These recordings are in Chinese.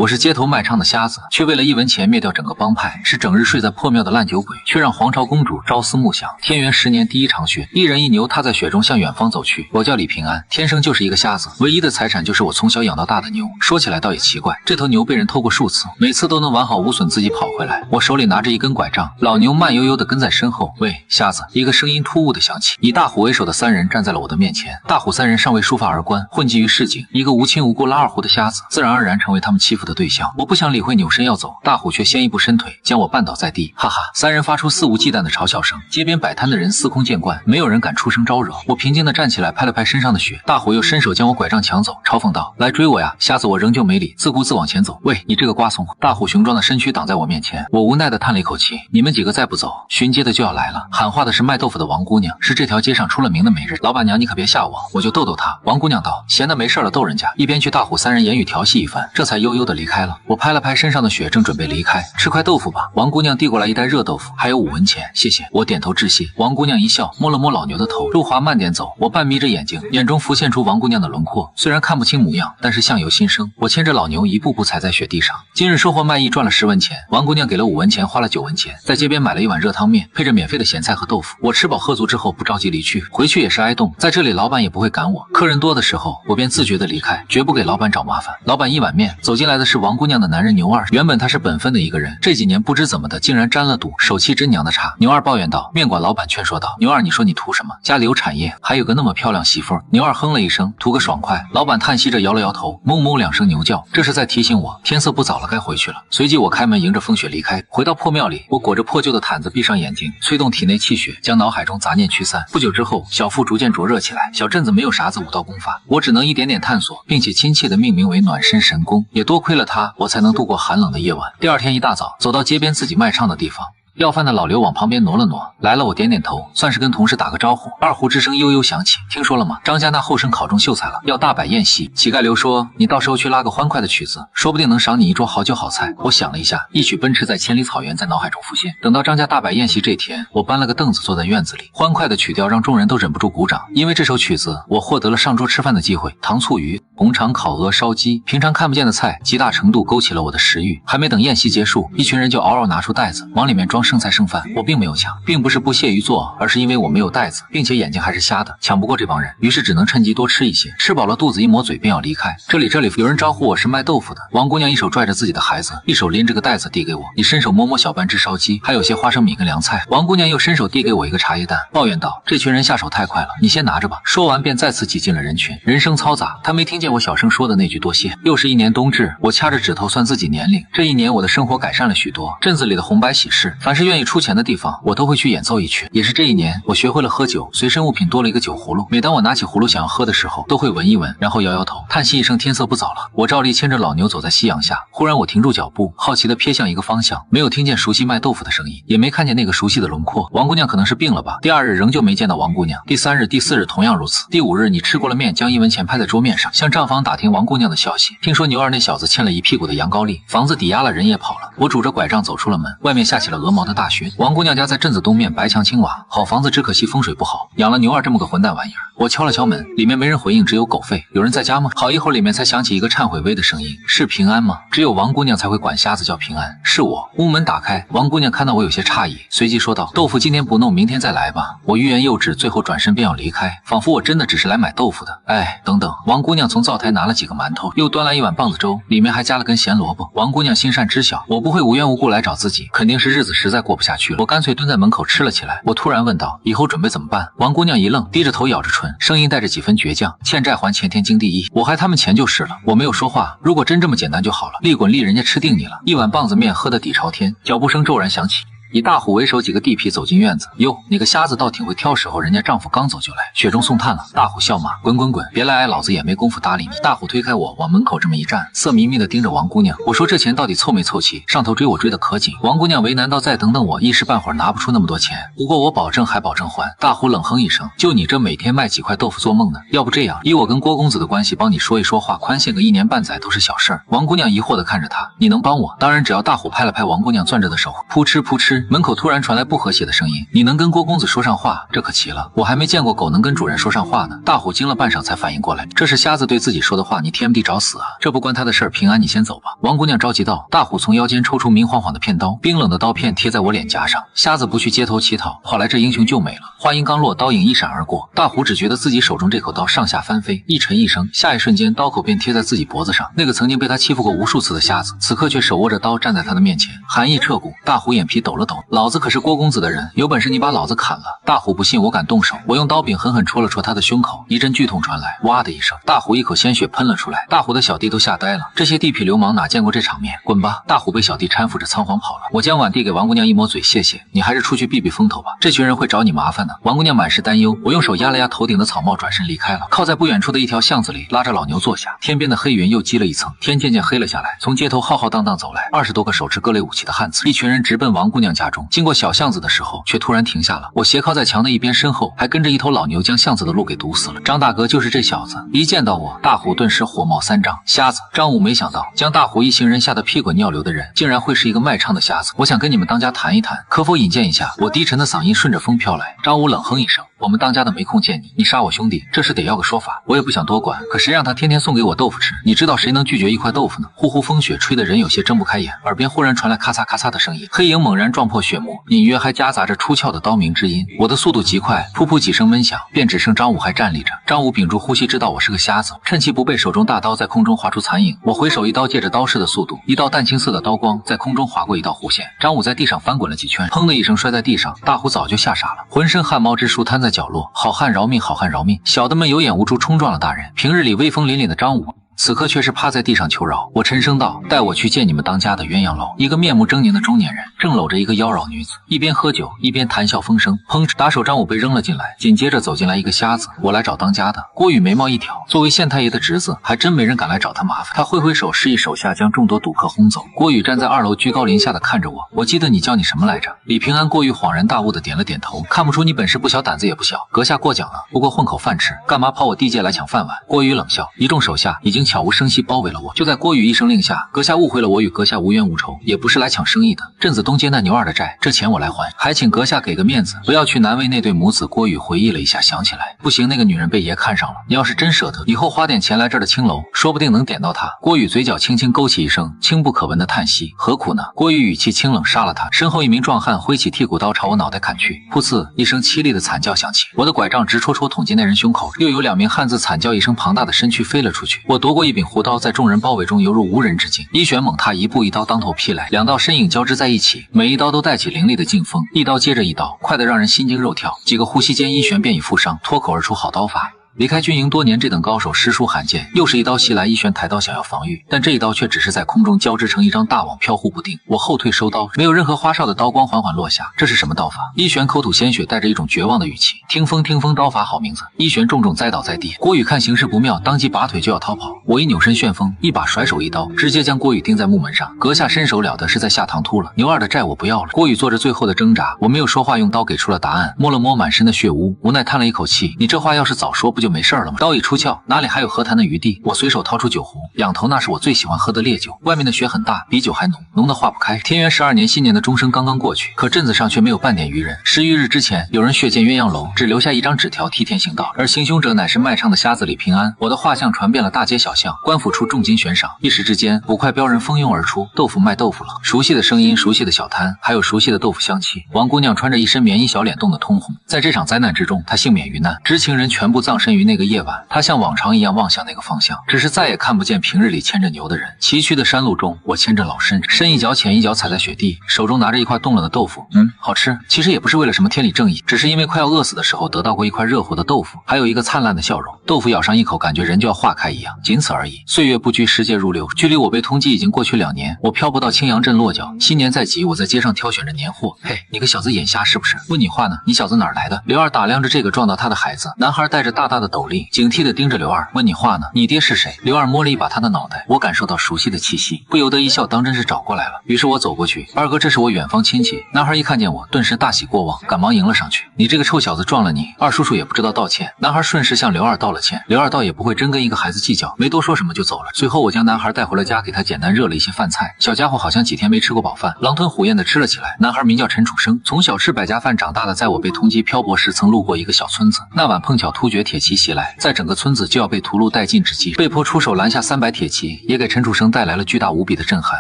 我是街头卖唱的瞎子，却为了1文钱灭掉整个帮派；是整日睡在破庙的烂酒鬼，却让皇朝公主朝思暮想。天元10年第一场雪，一人一牛踏在雪中向远方走去。我叫李平安，天生就是一个瞎子，唯一的财产就是我从小养到大的牛。说起来倒也奇怪，这头牛被人偷过数次，每次都能完好无损自己跑回来。我手里拿着一根拐杖，老牛慢悠悠地跟在身后。喂，瞎子！一个声音突兀地响起，以大虎为首的3人站在了我的面前。大虎3人尚未梳发而观，混迹于市井，一个无亲无故拉二胡的瞎子，自然而然成为他们欺负的对象。我不想理会，扭身要走，大虎却先一步伸腿，将我绊倒在地。哈哈！3人发出肆无忌惮的嘲笑声，街边摆摊的人司空见惯，没有人敢出声招惹。我平静地站起来，拍了拍身上的雪。大虎又伸手将我拐杖抢走，嘲讽道：“来追我呀！”瞎子我仍旧没理，自顾自往前走。喂，你这个瓜怂！大虎雄壮的身躯挡在我面前，我无奈地叹了一口气。你们几个再不走，巡街的就要来了。喊话的是卖豆腐的王姑娘，是这条街上出了名的美人。老板娘，你可别吓我，我就逗逗她。王姑娘道：“闲的没事了，逗人家。”一边去大虎3人言语调戏一番，这才悠悠地离开了。我拍了拍身上的雪，正准备离开，吃块豆腐吧。王姑娘递过来一袋热豆腐，还有5文钱，谢谢。我点头致谢。王姑娘一笑，摸了摸老牛的头，路滑慢点走。我半眯着眼睛，眼中浮现出王姑娘的轮廓，虽然看不清模样，但是相由心生。我牵着老牛一步步踩在雪地上。今日收获卖艺赚了10文钱，王姑娘给了5文钱，花了9文钱，在街边买了一碗热汤面，配着免费的咸菜和豆腐。我吃饱喝足之后不着急离去，回去也是挨冻，在这里老板也不会赶我。客人多的时候，我便自觉地离开，绝不给老板找麻烦。老板一碗面，走进来的是王姑娘的男人牛二。原本他是本分的一个人，这几年不知怎么的，竟然沾了赌，手气真娘的差。牛二抱怨道。面馆老板劝说道：“牛二，你说你图什么？家里有产业，还有个那么漂亮媳妇儿。”牛二哼了一声，图个爽快。老板叹息着摇了摇头，哞哞2声牛叫，这是在提醒我天色不早了，该回去了。随即我开门迎着风雪离开，回到破庙里，我裹着破旧的毯子，闭上眼睛，催动体内气血，将脑海中杂念驱散。不久之后，小腹逐渐灼热起来。小镇子没有啥子武道功法，我只能一点点探索，并且亲切地命名为暖身神功。也多亏了它，我才能度过寒冷的夜晚。第二天一大早，走到街边自己卖唱的地方。要饭的老刘往旁边挪了挪，来了，我点点头，算是跟同事打个招呼。二胡之声悠悠响起，听说了吗？张家那后生考中秀才了，要大摆宴席。乞丐刘说，你到时候去拉个欢快的曲子，说不定能赏你一桌好酒好菜。我想了一下，一曲奔驰在千里草原在脑海中浮现。等到张家大摆宴席这天，我搬了个凳子坐在院子里，欢快的曲调让众人都忍不住鼓掌。因为这首曲子，我获得了上桌吃饭的机会。糖醋鱼、红肠、烤鹅、烧鸡，平常看不见的菜，极大程度勾起了我的食欲。还没等宴席结束，一群人就嗷嗷拿出袋子，往里面装剩菜剩饭。我并没有抢，并不是不屑于做，而是因为我没有袋子，并且眼睛还是瞎的，抢不过这帮人，于是只能趁机多吃一些。吃饱了肚子，一抹嘴便要离开。这里，有人招呼我是卖豆腐的。王姑娘一手拽着自己的孩子，一手拎着个袋子递给我，你伸手摸摸小半只烧鸡，还有些花生米跟凉菜。王姑娘又伸手递给我一个茶叶蛋，抱怨道：“这群人下手太快了，你先拿着吧。”说完便再次挤进了人群。人声嘈杂，他没听见我小声说的那句多谢。又是一年冬至，我掐着指头算自己年龄。这一年我的生活改善了许多，镇子里的红白喜事，凡是愿意出钱的地方，我都会去演奏一曲。也是这一年，我学会了喝酒，随身物品多了一个酒葫芦。每当我拿起葫芦想要喝的时候，都会闻一闻，然后摇摇头，叹息一声天色不早了。我照例牵着老牛走在夕阳下，忽然我停住脚步，好奇地瞥向一个方向，没有听见熟悉卖豆腐的声音，也没看见那个熟悉的轮廓。王姑娘可能是病了吧。第2日仍旧没见到王姑娘，第3日、第4日同样如此。第5日，你吃过了面，将1文钱拍在桌面上，向账房打听王姑娘的消息。听说牛二那小子欠了一屁股的羊羔利，房子抵押了，人也跑了。我拄着拐杖走出了门，外面下起了鹅毛的大雪。王姑娘家在镇子东面，白墙青瓦，好房子，只可惜风水不好，养了牛二这么个混蛋玩意儿。我敲了敲门，里面没人回应，只有狗吠。有人在家吗？好一会儿，里面才响起一个忏悔微的声音：“是平安吗？”只有王姑娘才会管瞎子叫平安。是我。屋门打开，王姑娘看到我有些诧异，随即说道：“豆腐今天不弄，明天再来吧。”我欲言又止，最后转身便要离开，仿佛我真的只是来买豆腐的。哎，等等！王姑娘从灶台拿了几个馒头，又端来一碗棒子粥，里面还加了根咸萝卜。王姑娘心善知晓，我不会无缘无故来找自己，肯定是日子实在过不下去了。我干脆蹲在门口吃了起来。我突然问道：“以后准备怎么办？”王姑娘一愣，低着头咬着唇，声音带着几分倔强：“欠债还钱，天经地义，我害他们钱就是了。”我没有说话，如果真这么简单就好了，利滚利人家吃定你了。一碗棒子面喝得底朝天，脚步声骤然响起。以大虎为首，几个地痞走进院子。哟，你个瞎子倒挺会挑时候，人家丈夫刚走就来，雪中送炭了。大虎笑骂：“滚滚滚，别来挨老子也没工夫搭理你。”大虎推开我，往门口这么一站，色迷迷的盯着王姑娘。我说：“这钱到底凑没凑齐？上头追我追得可紧。”王姑娘为难道再等等我，一时半会儿拿不出那么多钱，不过我保证还保证还。大虎冷哼一声：“就你这每天卖几块豆腐做梦呢？要不这样，以我跟郭公子的关系，帮你说一说话，宽限个1年半载都是小事儿。”王姑娘疑惑的看着他：“你能帮我？”当然，只要大虎拍了拍王姑娘攥着的手，扑哧扑哧时，门口突然传来不和谐的声音：“你能跟郭公子说上话，这可奇了！我还没见过狗能跟主人说上话呢。”大虎惊了半晌才反应过来，这是瞎子对自己说的话，你天地找死啊！这不关他的事儿，平安你先走吧。王姑娘着急道。大虎从腰间抽出明晃晃的片刀，冰冷的刀片贴在我脸颊上。瞎子不去街头乞讨，跑来这英雄救美了。话音刚落，刀影一闪而过，大虎只觉得自己手中这口刀上下翻飞，一沉一声，下一瞬间刀口便贴在自己脖子上。那个曾经被他欺负过无数次的瞎子，此刻却手握着刀站在他的面前，寒意彻骨。大虎眼皮抖了抖，老子可是郭公子的人，有本事你把老子砍了！大虎不信我敢动手，我用刀柄狠狠戳了戳他的胸口，一阵剧痛传来，哇的一声，大虎一口鲜血喷了出来。大虎的小弟都吓呆了，这些地痞流氓哪见过这场面？滚吧！大虎被小弟搀扶着仓皇跑了。我将碗递给王姑娘一抹嘴，谢谢你，还是出去避避风头吧，这群人会找你麻烦的。王姑娘满是担忧，我用手压了压头顶的草帽，转身离开了，靠在不远处的一条巷子里，拉着老牛坐下。天边的黑云又积了一层，天渐渐黑了下来。从街头浩浩荡荡走来20多个手持各类武器的汉子，一群人直奔王姑娘家中。经过小巷子的时候，却突然停下了。我斜靠在墙的一边，身后还跟着一头老牛，将巷子的路给堵死了。张大哥就是这小子！一见到我，大虎顿时火冒三丈。瞎子！张武没想到将大虎一行人吓得屁滚尿流的人，竟然会是一个卖唱的瞎子。我想跟你们当家谈一谈，可否引荐一下？我低沉的嗓音顺着风飘来。张武冷哼一声，我们当家的没空见你，你杀我兄弟，这事得要个说法。我也不想多管，可谁让他天天送给我豆腐吃？你知道谁能拒绝一块豆腐呢？呼呼风雪吹得人有些睁不开眼，耳边忽然传来咔嚓咔嚓的声音，黑影猛然撞破血幕，隐约还夹杂着出鞘的刀鸣之音。我的速度极快，噗噗几声闷响，便只剩张武还站立着。张武屏住呼吸，知道我是个瞎子，趁其不备，手中大刀在空中划出残影。我回手一刀，借着刀势的速度，一道淡青色的刀光在空中划过一道弧线。张武在地上翻滚了几圈，砰的一声摔在地上。大虎早就吓傻了，浑身汗毛直竖，瘫在角落。好汉饶命，好汉饶命！小的们有眼无珠，冲撞了大人。平日里威风凛凛的张武，此刻却是趴在地上求饶。我沉声道：“带我去见你们当家的鸳鸯楼。”一个面目狰狞的中年人正搂着一个妖娆女子，一边喝酒一边谈笑风生。砰！打手张武被扔了进来，紧接着走进来一个瞎子。我来找当家的。郭宇眉毛一挑，作为县太爷的侄子，还真没人敢来找他麻烦。他挥挥手示意手下将众多赌客轰走。郭宇站在2楼，居高临下的看着我。我记得你叫你什么来着？李平安。郭宇恍然大悟的点了点头，看不出你本事不小，胆子也不小。阁下过奖了，不过混口饭吃，干嘛跑我地界来抢饭碗？郭宇冷笑，一众手下已经悄无声息包围了我。就在郭宇一声令下，阁下误会了，我与阁下无冤无仇，也不是来抢生意的。镇子东街那牛二的债，这钱我来还，还请阁下给个面子，不要去难为那对母子。郭宇回忆了一下，想起来，不行，那个女人被爷看上了，你要是真舍得，以后花点钱来这儿的青楼，说不定能点到她。郭宇嘴角轻轻勾起一声轻不可闻的叹息，何苦呢？郭宇语气清冷，杀了他。身后一名壮汉挥起剔骨刀朝我脑袋砍去，噗呲一声凄厉的惨叫响起，我的拐杖直戳戳捅进那人胸口，又有2名汉子惨叫一声，庞大的身躯飞了出去。我夺过一柄胡刀，在众人包围中犹如无人之境。一旋猛踏，一步一刀当头劈来，2道身影交织在一起，每一刀都带起凌厉的劲风，一刀接着一刀，快得让人心惊肉跳。几个呼吸间，一旋便已负伤，脱口而出好刀法。离开军营多年，这等高手实属罕见。又是一刀袭来，一旋抬刀想要防御，但这一刀却只是在空中交织成一张大网，飘忽不定。我后退收刀，没有任何花哨的刀光缓缓落下。这是什么刀法？一旋口吐鲜血，带着一种绝望的语气。听风，听风，刀法好名字。一旋重重栽倒在地。郭宇看形势不妙，当即拔腿就要逃跑。我一扭身旋风，一把甩手一刀，直接将郭宇钉在木门上。阁下身手了得，是在下唐突了。牛二的债我不要了。郭宇做着最后的挣扎，我没有说话，用刀给出了答案。摸了摸满身的血污，无奈叹了一口气。你这话要是早说，不就没事了吗？刀已出鞘，哪里还有和谈的余地？我随手掏出酒壶，仰头，那是我最喜欢喝的烈酒，外面的雪很大，比酒还浓，浓得化不开。天元12年新年的钟声刚刚过去，可镇子上却没有半点余人。10余日之前，有人血溅鸳鸯楼，只留下一张纸条替天行道，而行凶者乃是卖唱的瞎子李平安。我的画像传遍了大街小巷，官府出重金悬赏，一时之间，捕快标人蜂拥而出，豆腐卖豆腐了。熟悉的声音，熟悉的小摊，还有熟悉的豆腐香气。王姑娘穿着一身棉衣，小脸冻得通红。在这场灾难之中，她幸免于难，知情人全部葬身于那个夜晚。他像往常一样望向那个方向，只是再也看不见平日里牵着牛的人。崎岖的山路中，我牵着老身，深一脚浅一脚踩在雪地，手中拿着一块冻了的豆腐。好吃。其实也不是为了什么天理正义，只是因为快要饿死的时候得到过一块热乎的豆腐，还有一个灿烂的笑容。豆腐咬上一口，感觉人就要化开一样，仅此而已。岁月不居，时节如流，距离我被通缉已经过去2年。我漂泊到青阳镇落脚，新年在即，我在街上挑选着年货。嘿，你个小子眼瞎是不是？问你话呢，你小子哪儿来的？刘二打量着这个撞到他的孩子，男孩戴着大大的的斗笠，警惕地盯着刘二，问你话呢？你爹是谁？刘二摸了一把他的脑袋，我感受到熟悉的气息，不由得一笑，当真是找过来了。于是我走过去，二哥，这是我远方亲戚。男孩一看见我，顿时大喜过望，赶忙迎了上去。你这个臭小子，撞了你，二叔叔也不知道道歉。男孩顺势向刘二道了歉，刘二倒也不会真跟一个孩子计较，没多说什么就走了。随后我将男孩带回了家，给他简单热了一些饭菜。小家伙好像几天没吃过饱饭，狼吞虎咽地吃了起来。男孩名叫陈楚生，从小吃百家饭长大的，在我被通缉漂泊时，曾路过一个小村子。那晚碰巧突厥铁骑袭来，在整个村子就要被屠戮殆尽之际，被迫出手拦下300铁骑，也给陈楚生带来了巨大无比的震撼。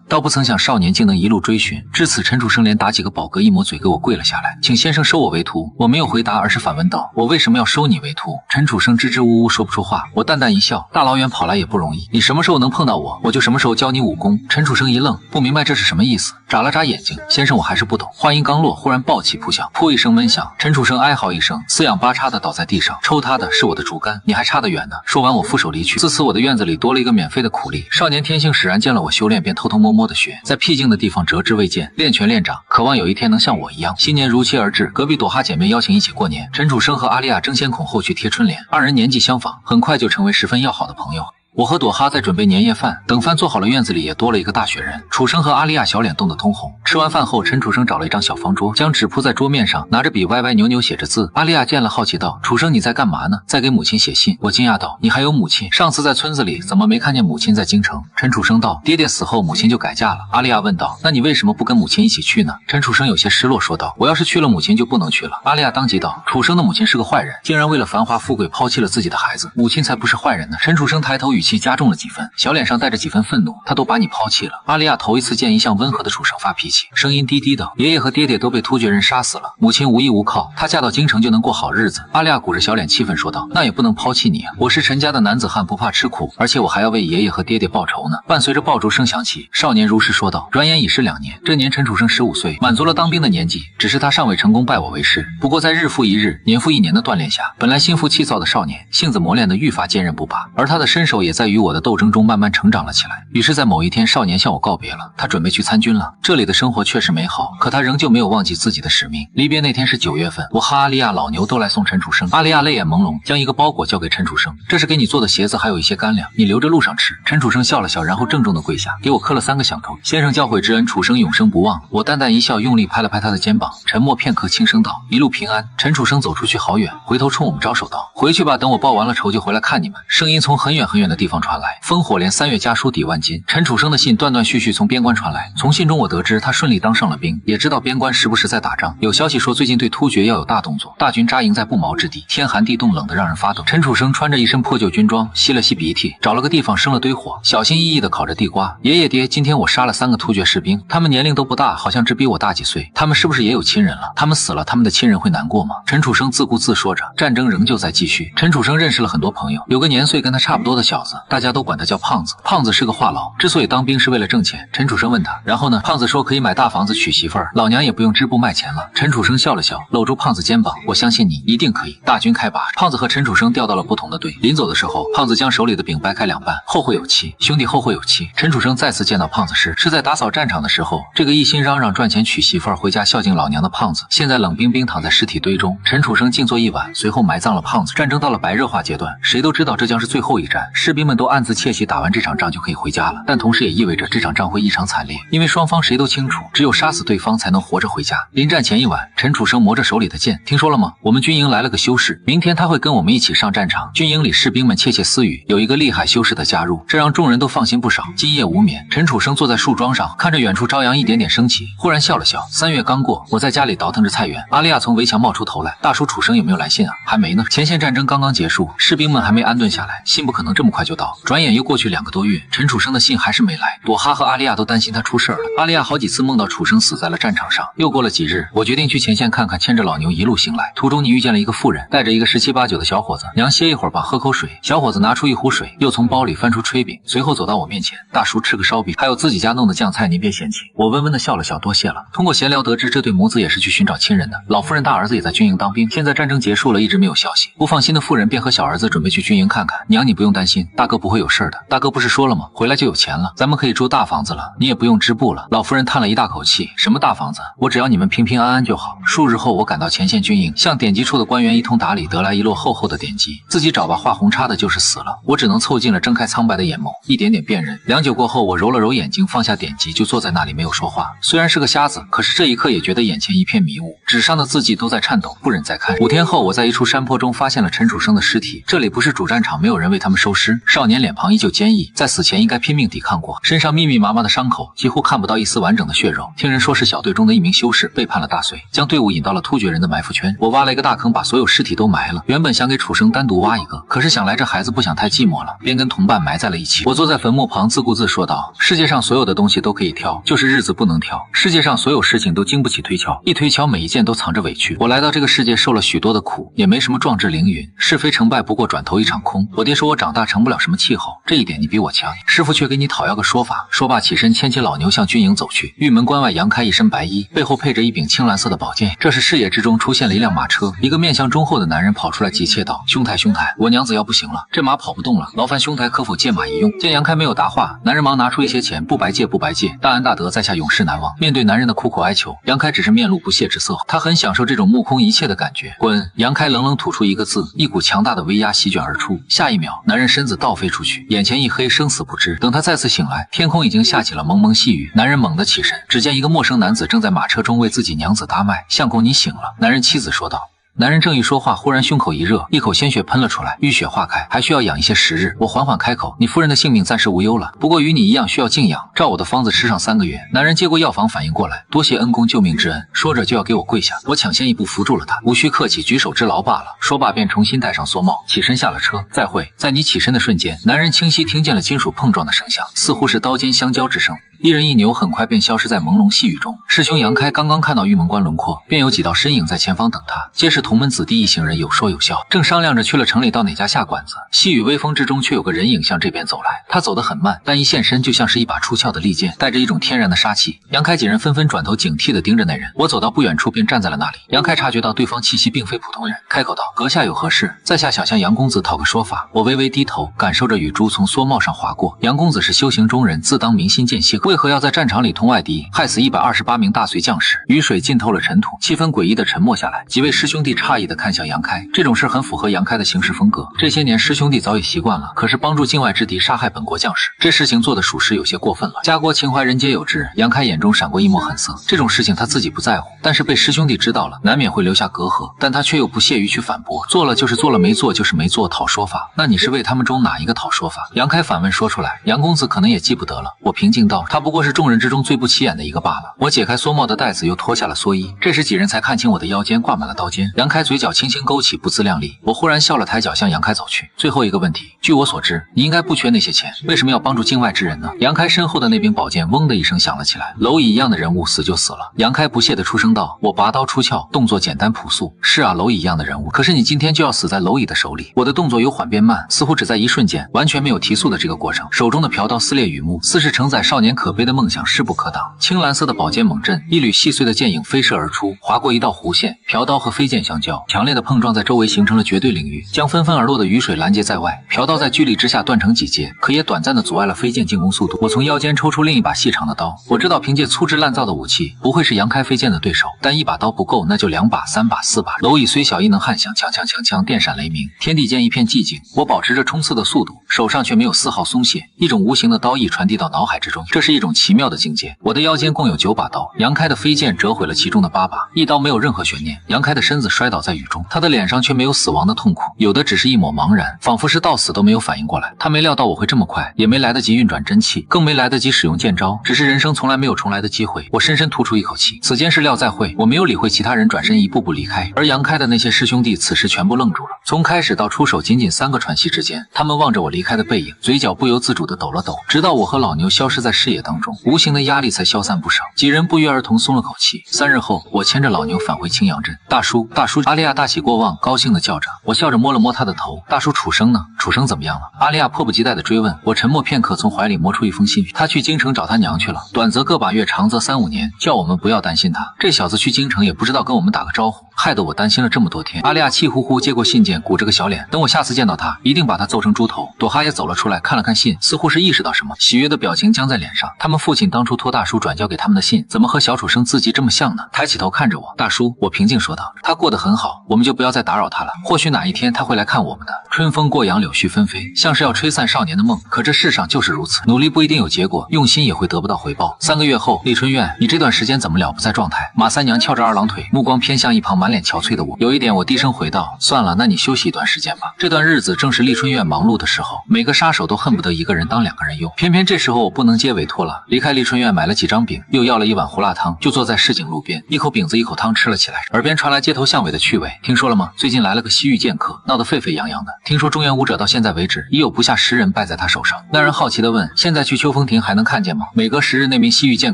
倒不曾想少年竟能一路追寻，至此陈楚生连打几个饱嗝，一抹嘴给我跪了下来，请先生收我为徒。我没有回答，而是反问道：我为什么要收你为徒？陈楚生支支吾吾说不出话。我淡淡一笑，大老远跑来也不容易，你什么时候能碰到我，我就什么时候教你武功。陈楚生一愣，不明白这是什么意思，眨了眨眼睛，先生我还是不懂。话音刚落，忽然暴气扑向，噗一声闷响，陈楚生哀嚎一声，四仰八叉的倒在地上，抽他的是我的竹竿，你还差得远呢。说完我负手离去。自此我的院子里多了一个免费的苦力。少年天性使然，见了我修炼便偷偷摸摸的学，在僻静的地方折枝未见，练拳练掌，渴望有一天能像我一样。新年如期而至，隔壁朵哈姐妹邀请一起过年，陈楚生和阿丽亚争先恐后去贴春联，二人年纪相仿，很快就成为十分要好的朋友。我和朵哈在准备年夜饭，等饭做好了，院子里也多了一个大雪人。楚生和阿丽亚小脸冻得通红。吃完饭后，陈楚生找了一张小方桌，将纸铺在桌面上，拿着笔歪歪扭扭写着字。阿丽亚见了好奇道：楚生你在干嘛呢？在给母亲写信。我惊讶道：你还有母亲？上次在村子里怎么没看见母亲在京城？陈楚生道：爹爹死后母亲就改嫁了。阿丽亚问道：那你为什么不跟母亲一起去呢？陈楚生有些失落说道：我要是去了，母亲就不能去了。阿丽亚当即道：楚生的母亲是个坏人，竟然为了繁华富贵抛弃了自己的孩子，母亲才不是坏人呢。陈楚生抬头，语气加重了几分，小脸上带着几分愤怒，他都把你抛弃了。阿丽亚头一次见一向温和的楚生发脾气，声音低低的：爷爷和爹爹都被突厥人杀死了，母亲无依无靠，她嫁到京城就能过好日子。阿丽亚鼓着小脸气愤说道：那也不能抛弃你啊，我是陈家的男子汉，不怕吃苦，而且我还要为爷爷和爹爹报仇呢。伴随着爆竹声响起，少年如实说道。转眼已是2年，这年陈楚生15岁，满足了当兵的年纪，只是他尚未成功拜我为师。不过在日复一日，年复一年的锻炼下，本来心浮气躁的少年，性子磨练得愈发坚韧不拔，而他的身手也在与我的斗争中慢慢成长了起来。于是在某一天，少年向我告别了，他准备去参军了。这里的生活确实美好，可他仍旧没有忘记自己的使命。离别那天是9月份，我和阿丽亚、老牛都来送陈楚生。阿丽亚泪眼朦胧，将一个包裹交给陈楚生，这是给你做的鞋子，还有一些干粮，你留着路上吃。陈楚生笑了笑，然后郑重地跪下，给我磕了3个响头。先生教诲之恩，楚生永生不忘。我淡淡一笑，用力拍了拍他的肩膀，沉默片刻，轻声道：一路平安。陈楚生走出去好远，回头冲我们招手道：回去吧，等我报完了仇就回来看你们。声音从很远很远的地方传来，烽火连3月家书抵万金。陈楚生的信断断续续从边关传来，从信中我得知他顺利当上了兵，也知道边关时不时在打仗，有消息说最近对突厥要有大动作，大军扎营在不毛之地，天寒地冻，冷得让人发抖。陈楚生穿着一身破旧军装，吸了吸鼻涕，找了个地方生了堆火，小心翼翼地烤着地瓜。爷爷爹，今天我杀了3个突厥士兵，他们年龄都不大，好像只比我大几岁，他们是不是也有亲人了？他们死了，他们的亲人会难过吗？陈楚生自顾自说着，战争仍旧在继续。陈楚生认识了很多朋友，有个年岁跟他差不多的小子，大家都管他叫胖子。胖子是个话痨，之所以当兵是为了挣钱。陈楚生问他，然后呢？胖子说可以买大房子娶媳妇儿，老娘也不用织布卖钱了。陈楚生笑了笑，搂住胖子肩膀，我相信你一定可以。大军开拔，胖子和陈楚生调到了不同的队。临走的时候，胖子将手里的饼掰开2半，后会有期，兄弟后会有期。陈楚生再次见到胖子时，是在打扫战场的时候，这个一心嚷嚷赚钱娶媳妇儿回家孝敬老娘的胖子，现在冷冰冰躺在尸体堆中。陈楚生静坐一晚，随后埋葬了胖子。战争到了白热化阶段，谁都知道这将是最后一战，士兵们都暗自窃喜，打完这场仗就可以回家了。但同时也意味着这场仗会异常惨烈，因为双方谁都清楚，只有杀死对方才能活着回家。临战前一晚，陈楚生磨着手里的剑，听说了吗？我们军营来了个修士，明天他会跟我们一起上战场。军营里士兵们窃窃私语，有一个厉害修士的加入，这让众人都放心不少。今夜无眠，陈楚生坐在树桩上，看着远处朝阳一点点升起，忽然笑了笑。3月刚过，我在家里倒腾着菜园，阿丽亚从围墙冒出头来，大叔楚生有没有来信啊？还没呢，前线战争刚刚结束，士兵们还没安顿下来，信不可能这么快就到。转眼又过去2个多月，陈楚生的信还是没来，朵哈和阿丽亚都担心他出事了。阿丽亚好几次梦到楚生死在了战场上。又过了几日，我决定去前线看看，牵着老牛一路行来。途中你遇见了一个妇人，带着一个17、18、9的小伙子，娘歇一会儿吧，喝口水。小伙子拿出一壶水，又从包里翻出炊饼，随后走到我面前，大叔吃个烧饼，还有自己家弄的酱菜，您别嫌弃。我温温的笑了笑，多谢了。通过闲聊得知，这对母子也是去寻找亲人的，老夫人大儿子也在军营当兵，现在战争结束了，一直没有消息。不放心的妇人便和小儿子准备去军营看看。娘你不用担心，大哥不会有事的，大哥不是说了吗？回来就有钱了，咱们可以住大房子了，你也不用织布了。老夫人叹了一大口气，什么大房子？我只要你们平平安安就好。数日后，我赶到前线军营，向典籍处的官员一通打理，得来一摞厚厚的典籍，自己找把画红叉的就是死了。我只能凑近了，睁开苍白的眼眸，一点点辨认。良久过后，我揉了揉眼睛，放下典籍，就坐在那里没有说话。虽然是个瞎子，可是这一刻也觉得眼前一片迷雾，纸上的字迹都在颤抖，不忍再看。5天后，我在一处山坡中发现了陈楚生的尸体。这里不是主战场，没有人为他们收尸。少年脸庞依旧坚毅，在死前应该拼命抵抗过，身上密密麻麻的伤口，几乎看不到一丝完整的血肉。听人说是小队中的一名修士背叛了大隋，将队伍引到了突厥人的埋伏圈。我挖了一个大坑，把所有尸体都埋了。原本想给楚生单独挖一个，可是想来这孩子不想太寂寞了，便跟同伴埋在了一起。我坐在坟墓旁自顾自说道：世界上所有的东西都可以挑，就是日子不能挑。世界上所有事情都经不起推敲，一推敲每一件都藏着委屈。我来到这个世界受了许多的苦，也没什么壮志凌云，是非成败不过转头一场空。我爹说我长大成不了什么气候，这一点你比我强。师傅却给你讨要个说法。说罢起身牵起老牛向军营走去。玉门关外，杨开一身白衣，背后配着一柄青蓝色的宝剑。这时视野之中出现了一辆马车，一个面相忠厚的男人跑出来急切道：兄台兄台，我娘子要不行了，这马跑不动了，劳烦兄台可否借马一用？见杨开没有答话，男人忙拿出一些钱，不白借不白借，大恩大德在下永世难忘。面对男人的苦苦哀求，杨开只是面露不屑之色，他很享受这种目空一切的感觉。滚！杨开冷冷吐出一个字，一股强大的威压席卷而出。下一秒，男人身子倒飞出去，眼前一黑，生死不知。等他再次醒来，天空已经下起了蒙蒙细雨。男人猛地起身，只见一个陌生男子正在马车中为自己娘子搭脉。相公，你醒了。男人妻子说道。男人正欲说话，忽然胸口一热，一口鲜血喷了出来，淤血化开，还需要养一些时日。我缓缓开口：你夫人的性命暂时无忧了，不过与你一样需要静养，照我的方子吃上3个月。男人接过药方反应过来，多谢恩公救命之恩，说着就要给我跪下。我抢先一步扶住了他，无需客气，举手之劳罢了。说罢便重新戴上蓑帽，起身下了车。再会。在你起身的瞬间，男人清晰听见了金属碰撞的声响，似乎是刀尖相交之声。一人一牛很快便消失在朦胧细雨中。师兄杨开刚刚看到玉门关轮廓，便有几道身影在前方等他，皆是同门子弟一行人，有说有笑，正商量着去了城里到哪家下馆子。细雨微风之中，却有个人影向这边走来。他走得很慢，但一现身就像是一把出鞘的利剑，带着一种天然的杀气。杨开几人纷纷转头警惕地盯着那人。我走到不远处，便站在了那里。杨开察觉到对方气息并非普通人，开口道：阁下有何事？在下想向杨公子讨个说法。我微微低头，感受着雨珠从蓑帽上划过。杨公子是修行中人，自当明心见性，为何要在战场里同外敌，害死128名大隋将士？雨水浸透了尘土，气氛诡异地沉默下来。几位师兄弟诧异地看向杨开，这种事很符合杨开的行事风格。这些年师兄弟早已习惯了，可是帮助境外之敌杀害本国将士，这事情做的属实有些过分了。家国情怀人皆有之，杨开眼中闪过一抹狠色。这种事情他自己不在乎，但是被师兄弟知道了，难免会留下隔阂。但他却又不屑于去反驳，做了就是做了，没做就是没做，讨说法。那你是为他们中哪一个讨说法？杨开反问说出来，杨公子可能也记不得了。我平静道，他不过是众人之中最不起眼的一个罢了。我解开蓑帽的带子，又脱下了蓑衣。这时几人才看清我的腰间挂满了刀尖。杨开嘴角轻轻勾起，不自量力。我忽然笑了，抬脚向杨开走去。最后一个问题，据我所知，你应该不缺那些钱，为什么要帮助境外之人呢？杨开身后的那柄宝剑嗡的一声响了起来。蝼蚁一样的人物死就死了。杨开不屑地出声道，我拔刀出鞘，动作简单朴素。是啊，蝼蚁一样的人物，可是你今天就要死在蝼蚁的手里。我的动作由缓变慢，似乎只在一瞬间，完全没有提速的这个过程。手中的朴刀撕裂雨幕，似是承载少年可悲的梦想，势不可挡。青蓝色的宝剑猛震，一缕细碎的剑影飞射而出，划过一道弧线，朴刀和飞剑相交，强烈的碰撞在周围形成了绝对领域，将纷纷而落的雨水拦截在外。朴刀在巨力之下断成几截，可也短暂的阻碍了飞剑进攻速度。我从腰间抽出另一把细长的刀，我知道凭借粗制滥造的武器不会是杨开飞剑的对手，但一把刀不够，那就2把、3把、4把。蝼蚁虽小，亦能撼响，锵锵锵锵，电闪雷鸣，天地间一片寂静。我保持着冲刺的速度，手上却没有丝毫松懈，一种无形的刀意传递到脑海之中，这是一种奇妙的境界。我的腰间共有9把刀，杨开的飞剑折毁了其中的8把，一刀没有任何悬念。杨开的身子摔倒在雨中，他的脸上却没有死亡的痛苦，有的只是一抹茫然，仿佛是到死都没有反应过来。他没料到我会这么快，也没来得及运转真气，更没来得及使用剑招，只是人生从来没有重来的机会。我深深吐出一口气，此间是廖再会。我没有理会其他人，转身一步步离开。而杨开的那些师兄弟此时全部愣住了，从开始到出手仅仅3个喘息之间，他们望着我离开的背影，嘴角不由自主地抖了抖，直到我和老牛消失在视野当中，无形的压力才消散不少。几人不约而同松了口气。3日后，我牵着老牛返回青阳镇。大叔，大叔！阿丽亚大喜过望，高兴地叫着。我笑着摸了摸他的头。大叔，楚生呢？楚生怎么样了？阿丽亚迫不及待地追问。我沉默片刻，从怀里摸出一封信，他去京城找他娘去了，短则个把月，长则3、5年，叫我们不要担心他。这小子去京城也不知道跟我们打个招呼。害得我担心了这么多天。阿丽亚气呼呼接过信件，鼓着个小脸，等我下次见到他，一定把他揍成猪头。朵哈也走了出来，看了看信，似乎是意识到什么，喜悦的表情僵在脸上。他们父亲当初托大叔转交给他们的信，怎么和小楚生字迹这么像呢？抬起头看着我，大叔，我平静说道，他过得很好，我们就不要再打扰他了。或许哪一天他会来看我们的。春风过杨，柳絮纷飞，像是要吹散少年的梦。可这世上就是如此，努力不一定有结果，用心也会得不到回报。3个月后，丽春院，你这段时间怎么了不在状态？马三娘翘着2郎腿，目光偏向一旁满脸憔悴的我。有一点，我低声回道，算了，那你休息一段时间吧。这段日子正是丽春院忙碌的时候，每个杀手都恨不得一个人当2个人用。偏偏这时候我不能接委托了，离开丽春院买了几张饼，又要了一碗胡辣汤，就坐在市井路边，一口饼子一口汤吃了起来。耳边传来街头巷尾的趣味，听说了吗？最近来了个西域剑客，闹得沸沸扬扬的。听说中原武者到现在为止，已有不下10人败在他手上。那人好奇地问，现在去秋风亭还能看见吗？每隔10日，那名西域剑